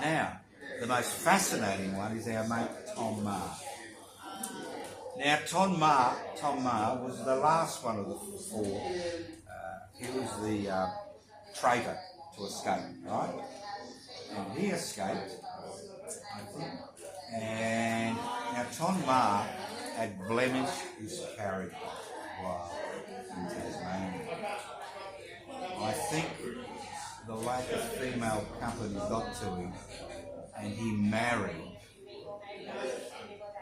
Now, the most fascinating one is our mate Tom Marr. Now, Tom Marr was the last one of the four. He was the traitor to escape, right? And he escaped, I think. And now Tom Marr had blemished his character while in Tasmania. I think the lack of female company got to him, and he married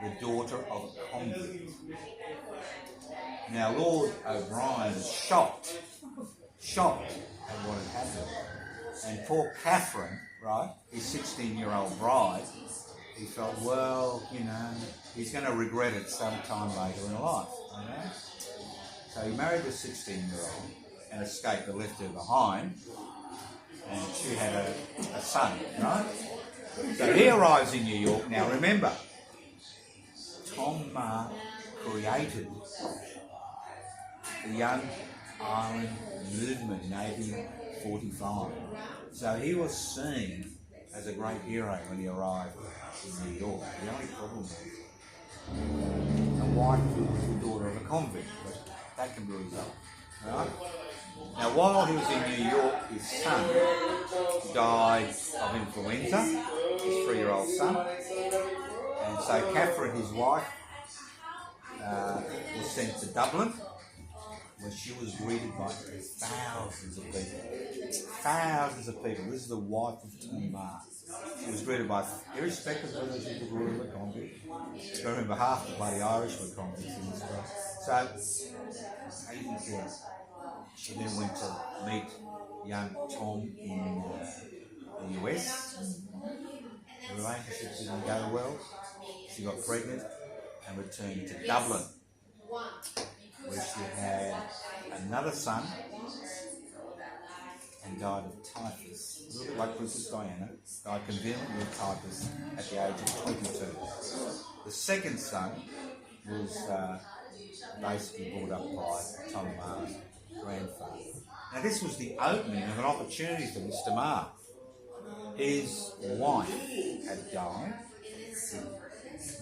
the daughter of a convict. Now Lord O'Brien was shocked at what had happened. And poor Catherine, right, his 16-year-old bride, he felt, well, he's going to regret it sometime later in life, So he married the 16-year-old and escaped and left her behind, and she had a son, right? So he arrives in New York. Now remember, Tom Marr created the Young Ireland movement in 1845. So he was seen as a great hero when he arrived in New York. The only problem was the wife was the daughter of a convict, but that can be resolved. Right? Now while he was in New York, his son died of influenza, his 3-year-old son. And so Catherine, his wife, was sent to Dublin, where she was greeted by thousands of people. Thousands of people. This is the wife of Tom Marr. She was greeted by, irrespective of whether she was a royal or convict. I remember half the bloody Irish were convicts in this place. So, I didn't care. She then went to meet young Tom in the US. The relationship didn't go well. She got pregnant and returned to Dublin, where she had another son and died of typhus. A little bit like Princess Diana, died conveniently with typhus at the age of 22. The second son was basically brought up by Tom Marr's grandfather. Now this was the opening of an opportunity for Mr. Marr. His wife had died.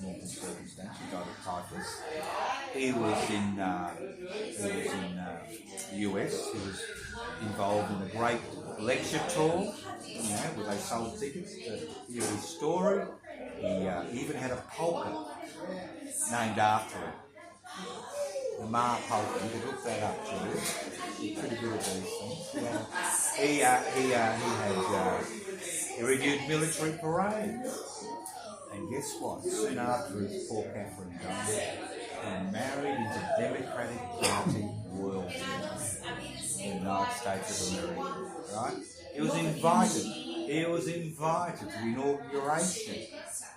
Normal circumstance, he died of typhus. He was in the US. He was involved in a great lecture tour, where they sold tickets to hear his story. He even had a polka named after him. The Marr polka. You could look that up, Julie. He's pretty good at these things. He reviewed military parades. And guess what? Soon after his poor Catherine died, he married into Democratic Party royalty in the United States of America. Right? He was invited to the inauguration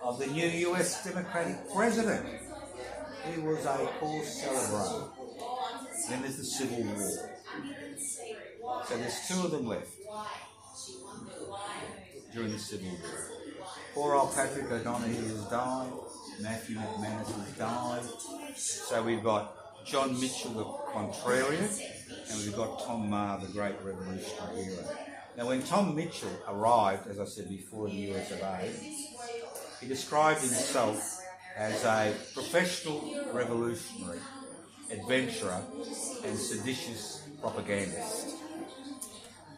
of the new US Democratic President. He was a course celebrated. Then there's the Civil War. So there's 2 of them left during the Civil War. Poor old Patrick O'Donoghue has died. Matthew McManus has died. So we've got John Mitchell the contrarian, and we've got Tom Marr, the great revolutionary hero. Now when Tom Mitchell arrived, as I said before, in the US of A, he described himself as a professional revolutionary, adventurer, and seditious propagandist.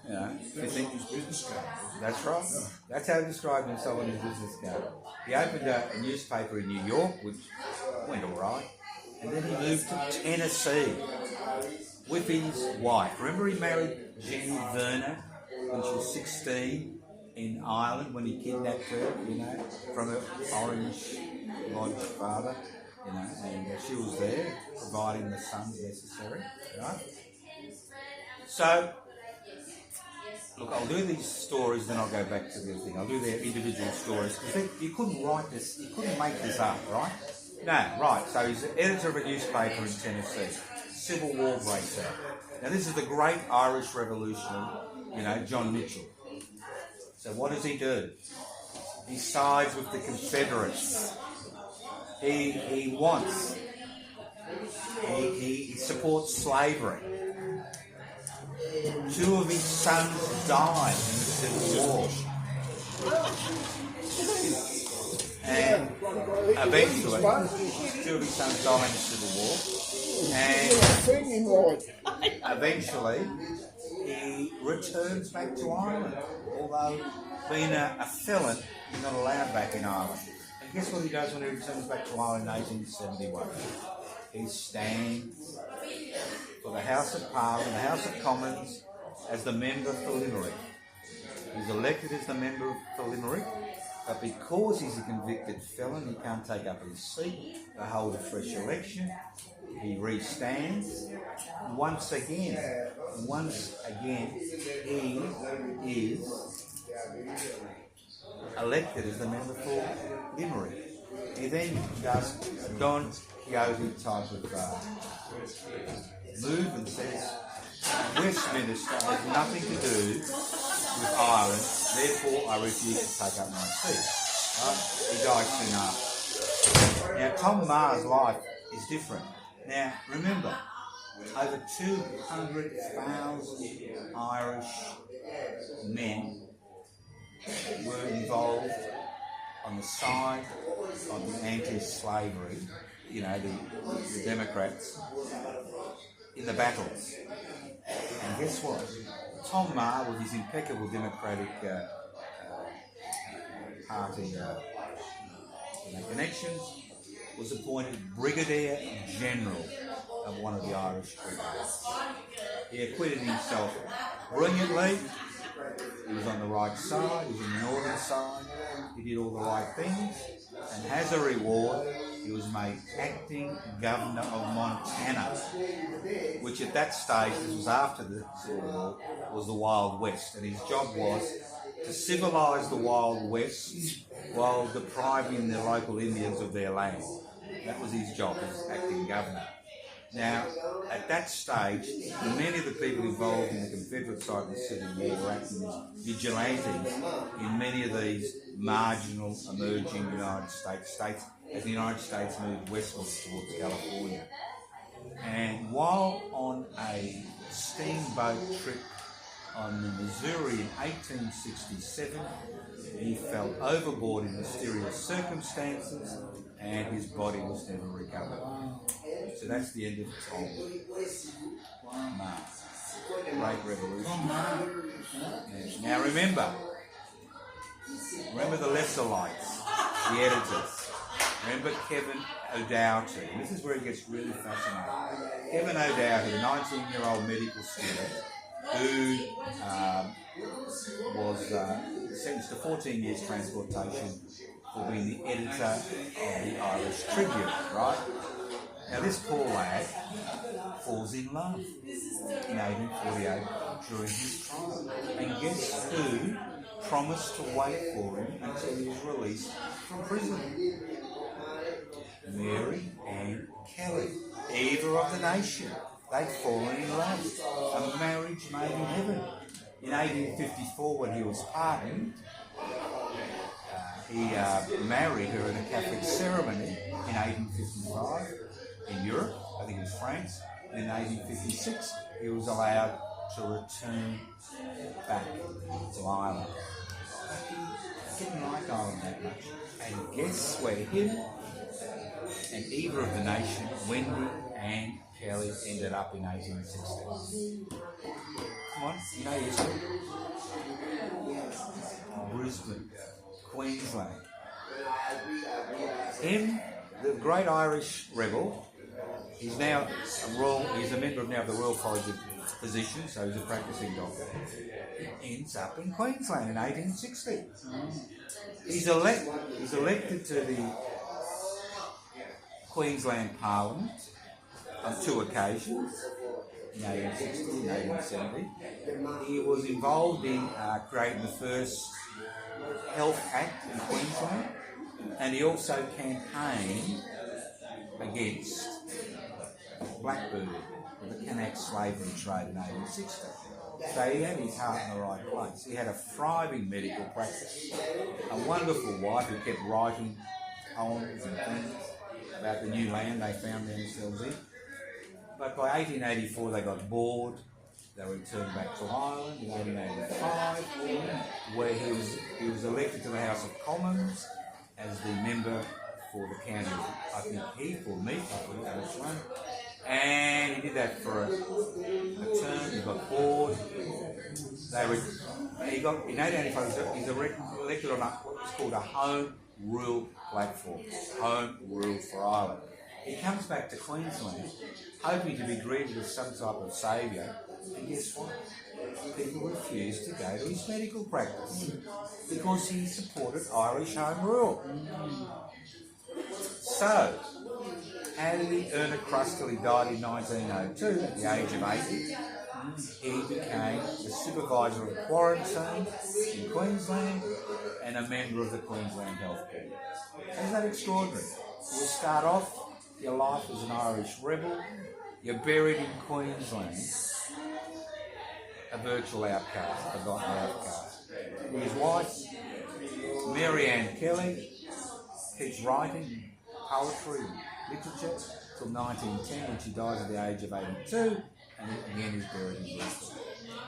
You know, you think his business card. that's right. That's how he described himself on his business card. He opened a newspaper in New York, which went all right, and then he moved to Tennessee with his wife. Remember, he married Jenny Verner when she was 16 in Ireland when he kidnapped her, you know, from her Orange Lodge father, you know, and she was there providing the sons necessary, right? So, look, I'll do these stories, then I'll go back to the thing. I'll do their individual stories because you couldn't write this, you couldn't make this up, right? No, right. So he's the editor of a newspaper in Tennessee. Civil War breaks out. Now this is the great Irish Revolution, you know, John Mitchell. So what does he do? He sides with the Confederates. He supports slavery. 2 of his sons died in the Civil War. And eventually, 2 of his sons died in the Civil War. And eventually, he returns back to Ireland. Although being a felon, he's not allowed back in Ireland. And guess what he does when he returns back to Ireland in 1871? He stands for the House of Parliament, the House of Commons, as the member for Limerick. He's elected as the member for Limerick, but because he's a convicted felon, he can't take up his seat to hold a fresh election. He restands. Once again, he is elected as the member for Limerick. He then does Don Quixote type of move and says, Westminster has nothing to do with Ireland, therefore I refuse to take up my seat. Right? He died soon after. Now, Tom Marr's life is different. Now, remember, over 200,000 Irish men were involved on the side of the anti-slavery, you know, the Democrats, in the battles. And guess what? Tom Marr, with his impeccable Democratic Party connections, was appointed Brigadier General of one of the Irish brigades. He acquitted himself brilliantly. He was on the right side, he was on the northern side, he did all the right things, and as a reward, he was made acting governor of Montana, which at that stage, this was after the Civil War, was the Wild West, and his job was to civilise the Wild West while depriving the local Indians of their land. That was his job as acting governor. Now, at that stage, many of the people involved in the Confederate side of the Civil War were acting as vigilantes in many of these marginal, emerging United States as the United States moved westwards towards California. And while on a steamboat trip on the Missouri in 1867, he fell overboard in mysterious circumstances and his body was never recovered. So that's the end of Tom Marr. Great revolution. Yes. Now remember the lesser lights, the editors. Remember Kevin O'Doherty. This is where it gets really fascinating. Kevin O'Doherty, a 19-year-old medical student who was sentenced to 14 years transportation for being the editor of the Irish Tribune, right? Now this poor lad falls in love in 1848 during his trial. And guess who promised to wait for him until he was released from prison? Mary Ann Kelly, Eva of the nation. They'd fallen in love. A marriage made in heaven. In 1854, when he was pardoned, he married her in a Catholic ceremony in 1855 in Europe, I think it was France. And in 1856, he was allowed to return back to Ireland. But he didn't like Ireland that much. And guess where him and either of the nation, Wendy and Kelly, ended up in 1860. Come on, you know history. Brisbane, Queensland. Him, the great Irish rebel, he's now he's a member of now of the Royal College of Physicians, so he's a practicing doctor. He ends up in Queensland in 1860. He's elected to the Queensland Parliament on 2 occasions, in 1860 and 1870. He was involved in creating the first Health Act in Queensland, and he also campaigned against Blackburn, the Kanak slavery trade in 1860. So he had his heart in the right place. He had a thriving medical practice, a wonderful wife who kept writing poems and things about the new land they found themselves in. But by 1884 they got bored. They returned back to Ireland in 1885, where he was elected to the House of Commons as the member for the county of, I think, Heath or Meath, I forget which one. And he did that for a term. He got bored. In 1885, he's elected on what's called a Home Rule platform. Home Rule for Ireland. He comes back to Queensland, hoping to be greeted as some type of saviour, and guess what? People refused to go to his medical practice because he supported Irish Home Rule. So, how did he earn a crust till he died in 1902 at the age of 80? He became the supervisor of quarantine in Queensland and a member of the Queensland Health Board. Isn't that extraordinary? You start off your life as an Irish rebel, you're buried in Queensland, a virtual outcast, a forgotten outcast. His wife, Mary Ann Kelly, keeps writing poetry and literature till 1910, when she dies at the age of 82, and again is buried in Brisbane.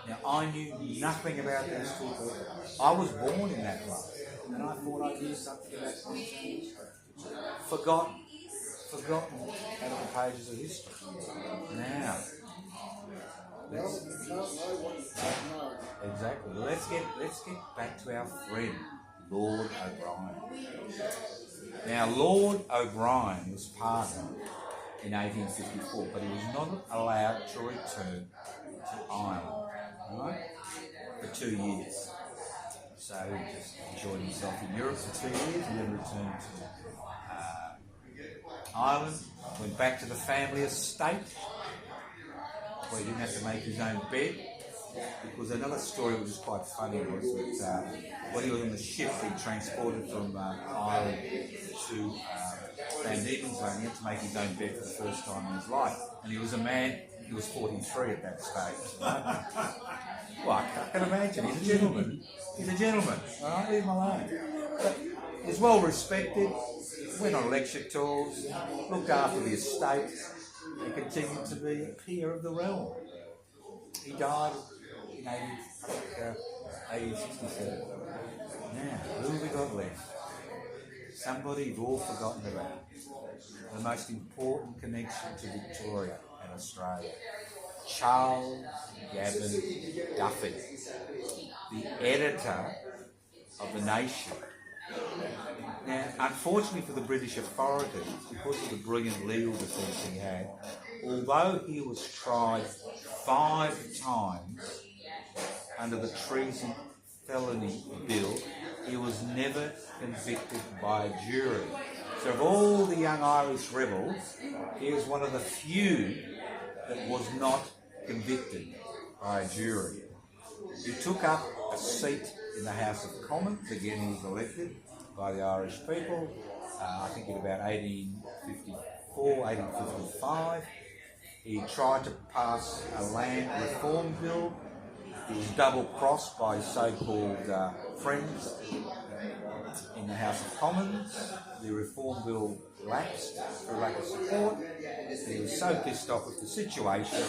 Now, I knew nothing about these two people. I was born in that place, and I thought I knew something about Queensland. Forgotten out of the pages of history. Now, let's get back to our friend Lord O'Brien. Now, Lord O'Brien was pardoned in 1854, but he was not allowed to return to Ireland, right, for 2 years. So he just enjoyed himself in Europe for 2 years and then returned to Ireland, went back to the family estate, where he didn't have to make his own bed. Because another story which is quite funny was that when he was on the ship being transported from Ireland to Diemen's Land, he had to make his own bed for the first time in his life. And he was a man, he was 43 at that stage. Right? Well, I can imagine, he's a gentleman, all right, leave him alone. But he's well respected, went on lecture tours, looked after the estate, and continued to be a peer of the realm. He died in 1867. Now, who have we got left? Somebody you've all forgotten about. The most important connection to Victoria and Australia. Charles Gavin Duffy, the editor of The Nation. Now, unfortunately for the British authorities, because of the brilliant legal defence he had, although he was tried 5 times under the treason felony bill, he was never convicted by a jury. So of all the young Irish rebels, he was one of the few that was not convicted by a jury. He took up a seat in the House of Commons. Again, he was elected by the Irish people, I think in about 1854, 1855. He tried to pass a land reform bill. He was double-crossed by his so-called friends in the House of Commons. The reform bill lapsed for lack of support. He was so pissed off with the situation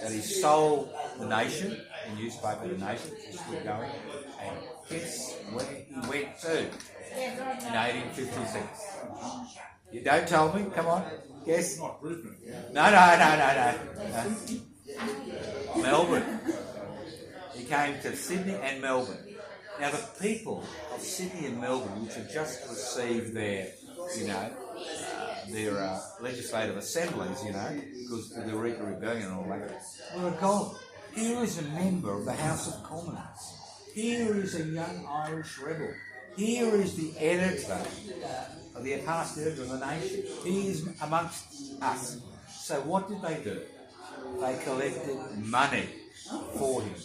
that he sold The Nation, the newspaper The Nation, which was still going, and guess where he went to in 1856? You don't tell me. Come on. Guess. Not Brisbane. No. Melbourne. He came to Sydney and Melbourne. Now the people of Sydney and Melbourne, which had just received their legislative assemblies, because of the Eureka Rebellion and all that, were gone. Here is a member of the House of Commons. Here is a young Irish rebel. Here is the editor of the past editor of the nation. He is amongst us. So what did they do? They collected money for him.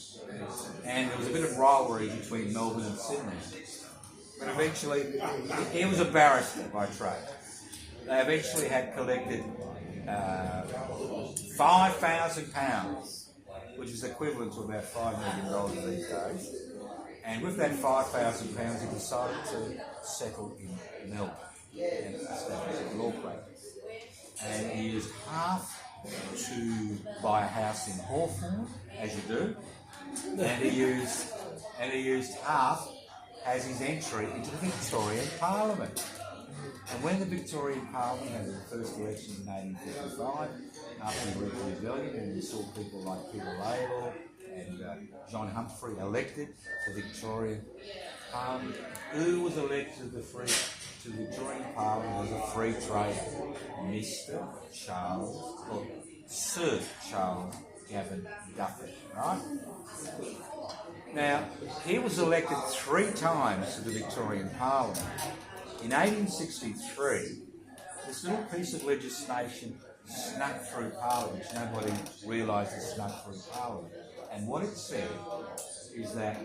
And there was a bit of rivalry between Melbourne and Sydney. But eventually, he was a barrister by trade. They eventually had collected £5,000, which is equivalent to about $5 million these days. And with that £5,000, he decided to settle in Melbourne and establish a law practice. And he used half to buy a house in Hawthorne, as you do, and he used half as his entry into the Victorian Parliament. And when the Victorian Parliament had the first election in 1855, after the Eureka Rebellion, and we saw people like Peter Label and John Humphrey elected to the Victorian Parliament, who was elected to the Victorian Parliament as a free trader? Mr. Sir Charles Gavin Duffy, right? Now, he was elected 3 times to the Victorian Parliament. In 1863, this little piece of legislation snuck through Parliament, which nobody realised it snuck through Parliament. And what it said is that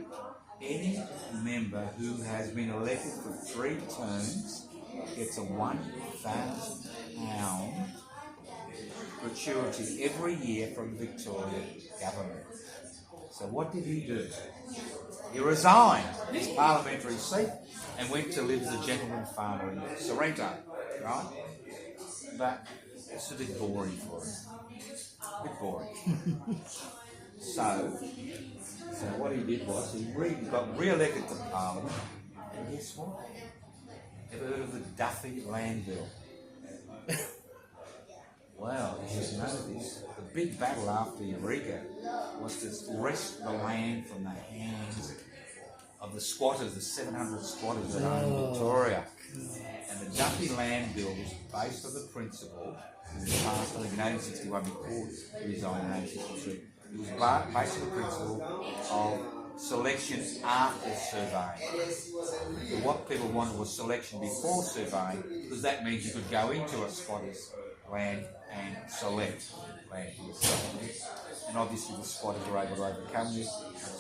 any member who has been elected for 3 terms gets a £1,000 gratuity every year from the Victorian government. So what did he do? He resigned his parliamentary seat and went to live as a gentleman farmer in Sorrento, right? But it's a bit boring for him. A bit boring. So what he did was he got re-elected to Parliament, and guess what? Ever heard of the Duffy Land Bill? Well, you should know this. The big battle after Eureka was to wrest the land from the hands of the squatters, the 700 squatters that owned Victoria. And the Duffy Land Bill was based on the principle, it was passed in 1861 before he resigned in 1863. It was based on the principle of selection after surveying. So what people wanted was selection before surveying, because that means you could go into a squatter's land and select land for yourself. And obviously the squatters were able to overcome this.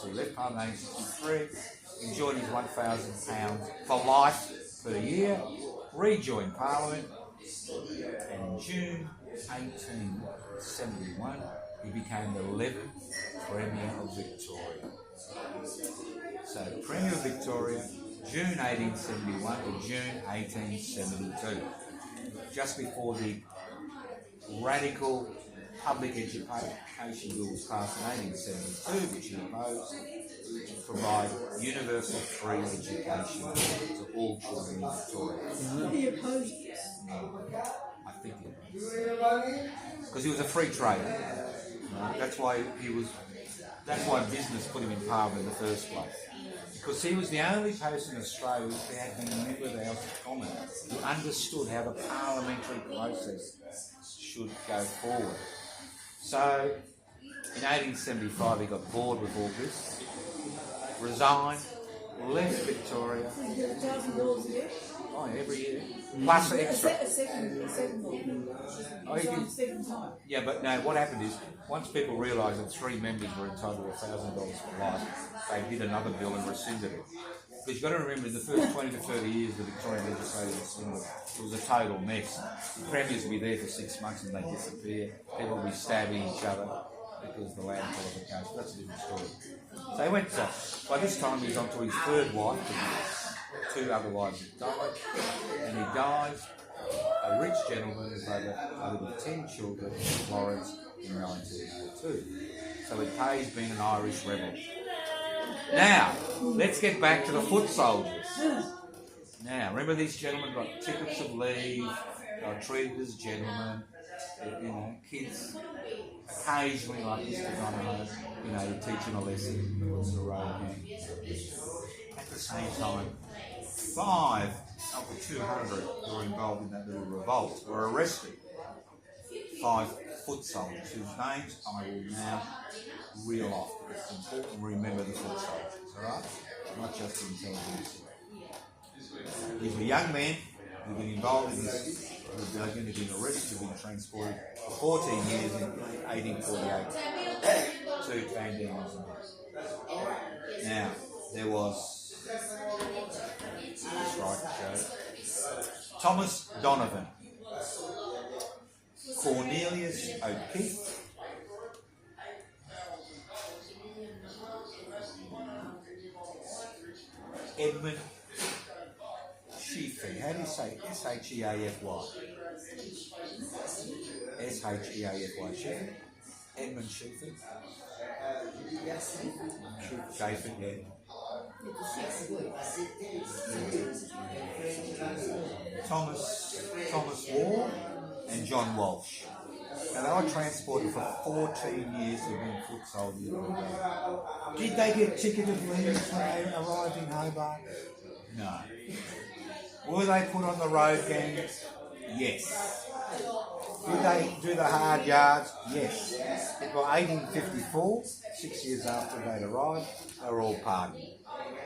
So he left Parliament in 1863, enjoyed his £1,000 for life per year, rejoined Parliament, and in June 1871 he became the 11th Premier of Victoria. So Premier of Victoria, June 1871 to June 1872. Just before the radical public education bill was passed in 1872, which he opposed, to provide universal free education to all children in Victoria. He opposed this. I think he opposed. Because he was a free trader. That's why business put him in Parliament in the first place. Because he was the only person in Australia who had been a member of the House of Commons who understood how the parliamentary process should go forward. So, in 1875 he got bored with all this, resigned, left Victoria. You get $1,000 a year? Oh, every year. Plus extra. A second Oh, he did. second time. Yeah, but no, what happened is, once people realised that 3 members were entitled to $1,000 for life, they did another bill and rescinded it. Because you've got to remember, in the first 20 to 30 years the Victorian legislature it was a total mess. The premiers would be there for 6 months and they'd disappear. People would be stabbing each other because the land qualification. That's a different story. So he went to, by this time he was on to his 3rd wife, because 2 other wives had died, and he dies a rich gentleman who's over 10 children in Florence in 1902. So it pays being an Irish rebel. Now, let's get back to the foot soldiers. Now, remember these gentlemen got tickets of leave, They were treated as gentlemen. Kids occasionally, like Mr. Donohoe, he'd teach them a lesson across the road gang. At the same time, 5 of the 200 who were involved in that little revolt were arrested. 5 foot soldiers whose names I will now reel off. It's important to remember the foot soldiers, alright? Not just the intelligence. These were young men who've been involved in this rebellion, who've been arrested, been transported for 14 years in 1848 to Van Diemen's Land. Now, there was Thomas Donovan, Cornelius O'Keefe, Edmund Sheafy. How do you say S-H-E-A-F-Y? S-H-E-A-F-Y. Sheafy? Edmund Sheafy? Sheafy, yeah. Thomas Wall and John Walsh. Now they were transported for 14 years to being foot soldiers. Did they get ticketed leaves when they arrived in Hobart? No. Were they put on the road gangs? Yes. Did they do the hard yards? Yes. But by 1854, 6 years after they'd arrived, they were all pardoned.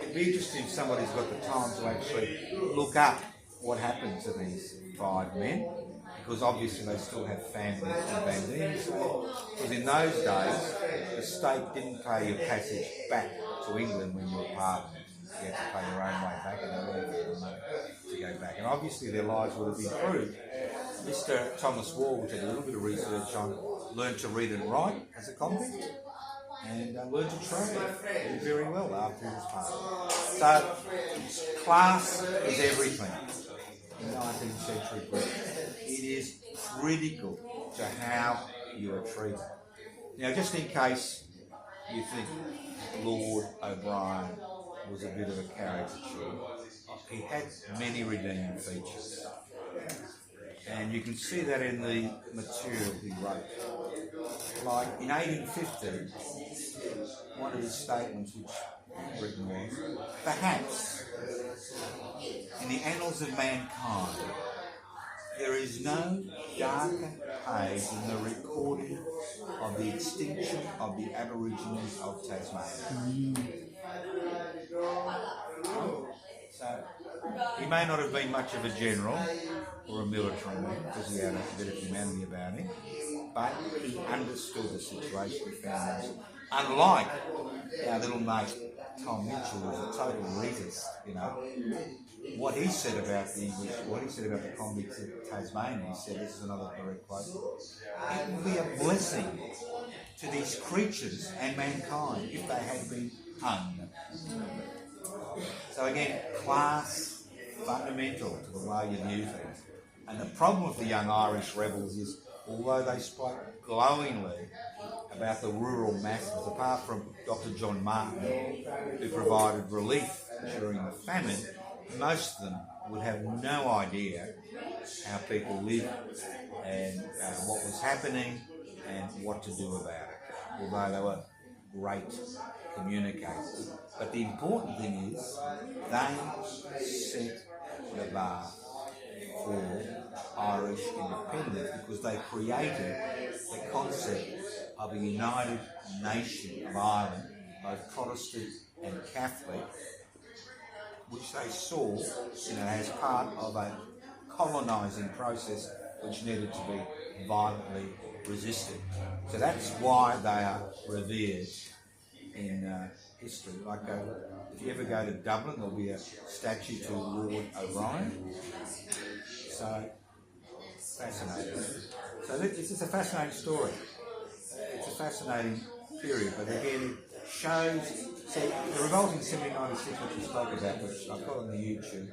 It'd be interesting if somebody's got the time to actually look up what happened to these 5 men, because obviously they still have families in Van Diemen's Land. Because in those days, the state didn't pay your passage back to England when you were pardoned. You had to pay your own way back, and they were given the money to go back. And obviously their lives would have improved. Mr. Thomas Wall, which I did a little bit of research on, learned to read and write as a convict, and learned to trade very well after he was pardoned. So, class is everything in 19th century Britain. It is critical to how you are treated. Now, just in case you think Lord O'Brien was a bit of a caricature, he had many redeeming features. And you can see that in the material he wrote. Like in 1850, one of his statements, which written was, perhaps in the annals of mankind, there is no darker page than the recording of the extinction of the Aborigines of Tasmania. So, he may not have been much of a general or a military man, because he had a bit of humanity about him, but he understood the situation he found himself. Unlike our little mate Tom Mitchell, who was a total racist, what he said about the English, what he said about the convicts of Tasmania, he said, this is another direct quote, it would be a blessing to these creatures and mankind if they had been hung. So again, class, fundamental to the way you view things. And the problem with the young Irish rebels is, although they spoke glowingly about the rural masses, apart from Dr. John Martin, who provided relief during the famine, most of them would have no idea how people lived and what was happening and what to do about it, although they were great communicators. But the important thing is they set the bar for Irish independence, because they created the concept of a united nation of Ireland, both Protestant and Catholic, which they saw as part of a colonising process which needed to be violently resisted. So that's why they are revered in history. Like if you ever go to Dublin, there'll be a statue to Lord O'Brien. So, fascinating. So this is a fascinating story. It's a fascinating period, but again, it shows, the revolt in 1796, which we spoke about, which I've got on the YouTube,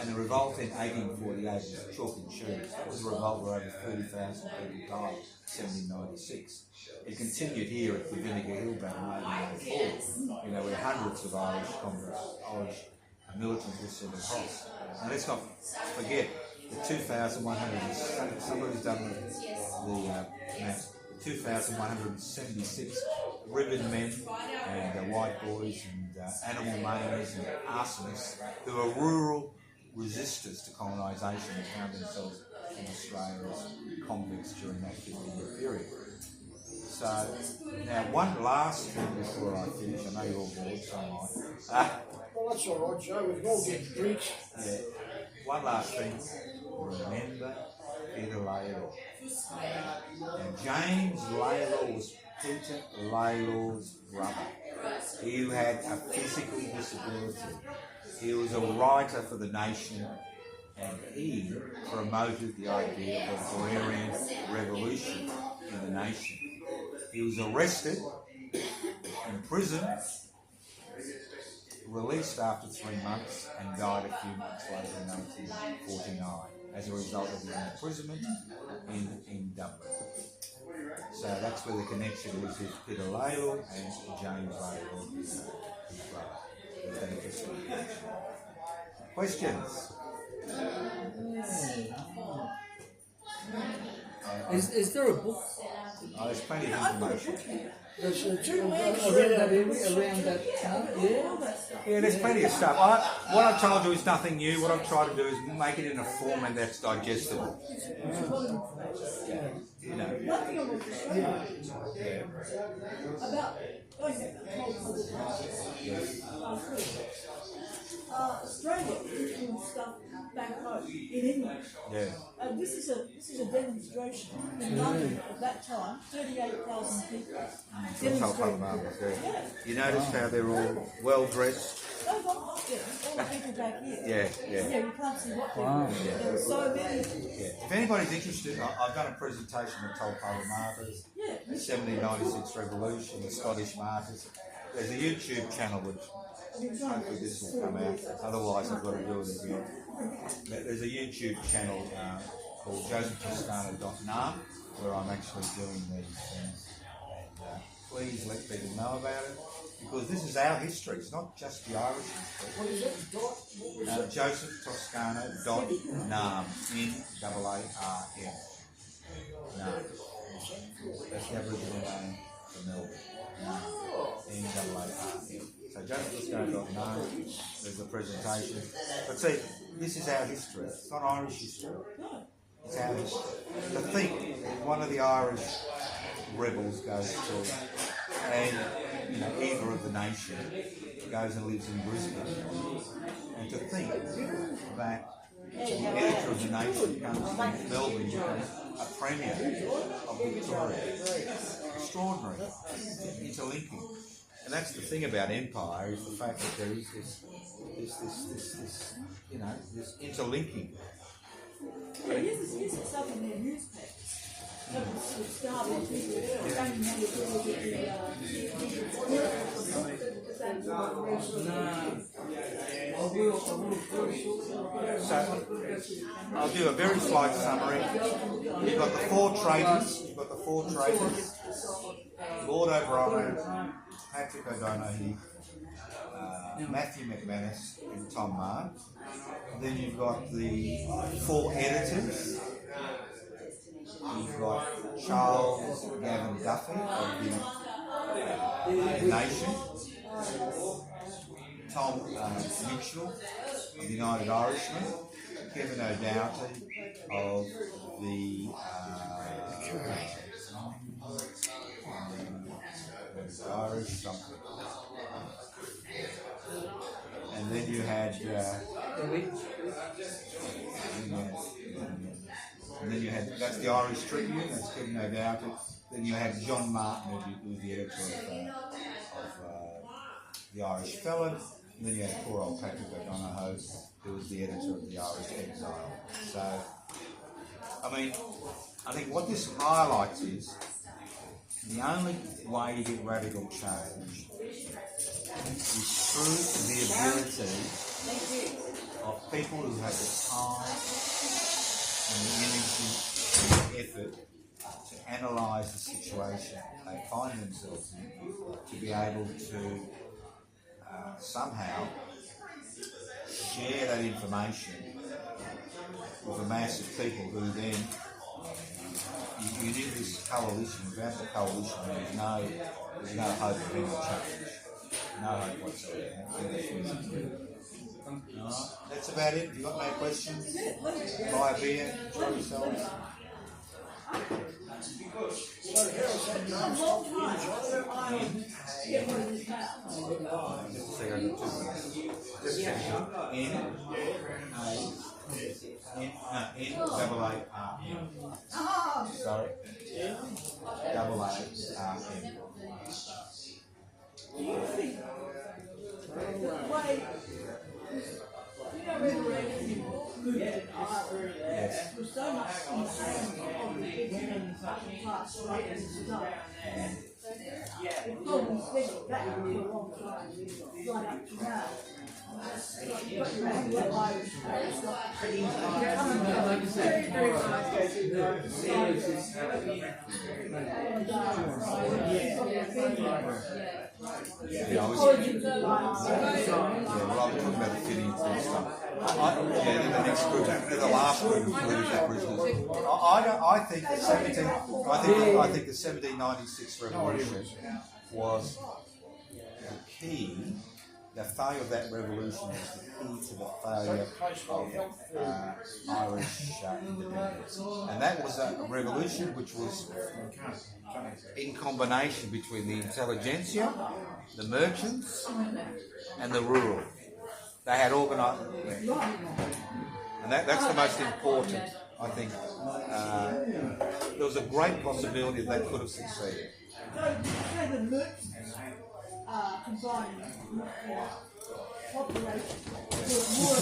and the revolt in 1848 was chalk and cheese. That was a revolt where over 30,000 people died in 1796. It continued here at the Vinegar Hill battle in 1894, where hundreds of Irish convicts, Irish militants were sent across. And let's not forget, the 2,100, somebody's done the math, 2,176 ribbon men and white boys and animal mainers and arsonists who are rural resistors to colonisation and found themselves in Australia as convicts during that 50-year period. So, now one last thing before I finish, I know you're all bored, so am I. Well, that's all right, Joe. We can all get drinks. Yeah. One last thing. Remember Peter Laidlaw. And James Laidlaw was Peter Laidlaw's brother. He had a physical disability. He was a writer for the Nation, and he promoted the idea of an agrarian revolution in the Nation. He was arrested, imprisoned, released after 3 months, and died a few months later in 1849 as a result of his imprisonment in Dublin. So that's where the connection is with Peter Laidlaw and James Laidlaw, his brother. Is that interesting? Questions? Is there a book Oh, there's plenty of information. There's around that area, around that town? Yeah. Yeah, there's plenty of stuff. What I've told you is nothing new. What I've tried to do is make it in a format that's digestible. You know. Yeah. Australia is doing stuff back home in England. Yeah. This is a demonstration in London at that time, 38,000 people. Demonstrating. Yeah. You notice how they're all well dressed? All the people back here. Yeah. You can't see what they're Wow. doing. There were so many. Yeah. If anybody's interested, I've done a presentation at Tolpala Martyrs, the 1796 Revolution, the Scottish Martyrs. There's a YouTube channel which hopefully this will come out. Otherwise, I've got to do it again. There's a YouTube channel called josephtoskana.naarm where I'm actually doing these things. And please let people know about it because this is our history. It's not just the Irish history. What is it? josephtoskana.naarm, N-A-A-R-M. Naarm. That's the Aboriginal name for Melbourne. N-A-A-R-M. So josephtoskana.naarm, there's a presentation. But see, this is our history. It's not Irish history. It's our history. To think one of the Irish rebels goes to, and either of the nation goes and lives in Brisbane. And to think that the editor of the Nation comes from Melbourne, becomes a premier of Victoria. Extraordinary. Interlinking. And that's the thing about empire, is the fact that there is this interlinking. Yeah, here's stuff in their newspapers. That was starting people going to So I'll do a very slight summary. You've got the four traitors. Lord O'Brien, Patrick O'Donoghue, Matthew McManus and Tom Marr. Then you've got the four editors. You've got Charles Gavin Duffy of the Nation, Tom Mitchell of the United Irishmen, Kevin O'Doherty of the Irish something. And then you had that's the Irish Tribune, that's Kevin O'Doherty. Then you had John Martin, who was the editor of the Irish Felon. And then you had poor old Patrick O'Donoghue, who was the editor of the Irish Exile. So, I think what this highlights is the only way to get radical change is through the ability of people who have the time and the energy and the effort to analyse the situation they find themselves in, to be able to somehow share that information with a mass of people who then you need this coalition. Without the coalition, there's no hope of any change. No hope whatsoever. Alright, that's about it. Have you got no questions? Buy a beer, enjoy yourselves. Just finish it. N-A-A-R-M. Sorry. A-A-R-M. Yes. Was so much in the hands of the big men class straight and stuff. The problem is that for a long time, right up to now. But you have the Irish players, Yeah, well, I'm talking about the fittings and stuff. The next group, the last group of political prisoners. I think the 1796 revolution was the key. The failure of that revolution was the key to the failure of Irish independence. And that was a revolution which was in combination between the intelligentsia, the merchants, and the rural. They had organised, and that's the most important, I think. There was a great possibility that they could have succeeded. So the merchants combining population with more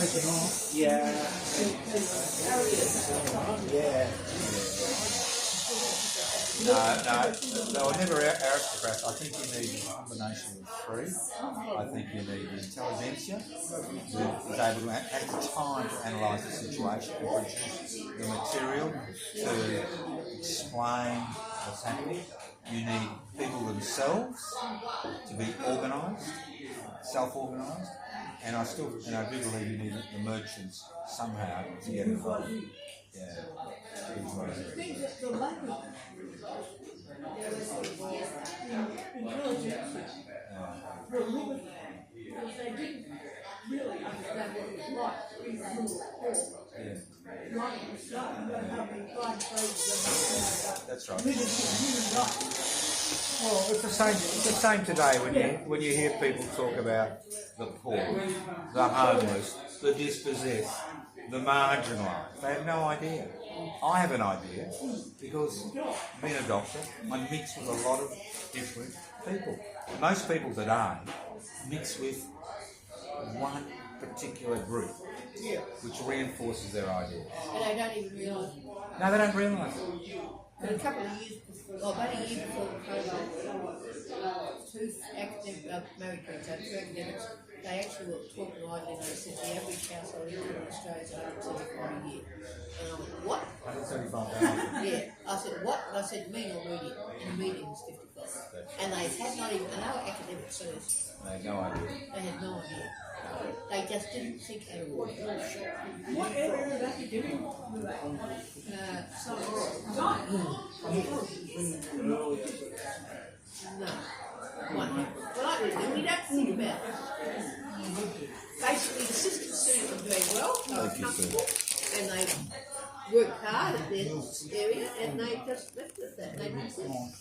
No, they were never aristocrats. I think you need a combination of three. I think you need the intelligentsia, who is able to have the time to analyse the situation and produce the material to explain what's happening. You need people themselves to be organised, self-organised, and I do believe you need the merchants somehow to get involved. Yeah. things that the language intelligence were limited because they didn't really understand what it was like to be ruled or right at the start. You know how many fine phrases That's right. human rights. Well, it's the same today when you hear people talk about the poor, the homeless, the dispossessed, the marginalised. They have no idea. I have an idea because being a doctor, I mix with a lot of different people. Most people today mix with one particular group, which reinforces their ideas. And they don't even realise it. No, they don't realise it. But a couple of years before, about a year before COVID, two academics, married to each other, two academics, they actually were talking widely and they said the average household income in Australia is $175 a year. And I went, what? $175,000. Yeah. I said, what? And I said, mean or median? And the median was 55. And they had not even, and they were academics, so They have no idea. they had no idea. They just didn't think at all. What area of academic were they? No. One. Well, we don't think about it. Basically, the system's doing them very well. They're comfortable and they work hard at their area and they just left it at that. They didn't think.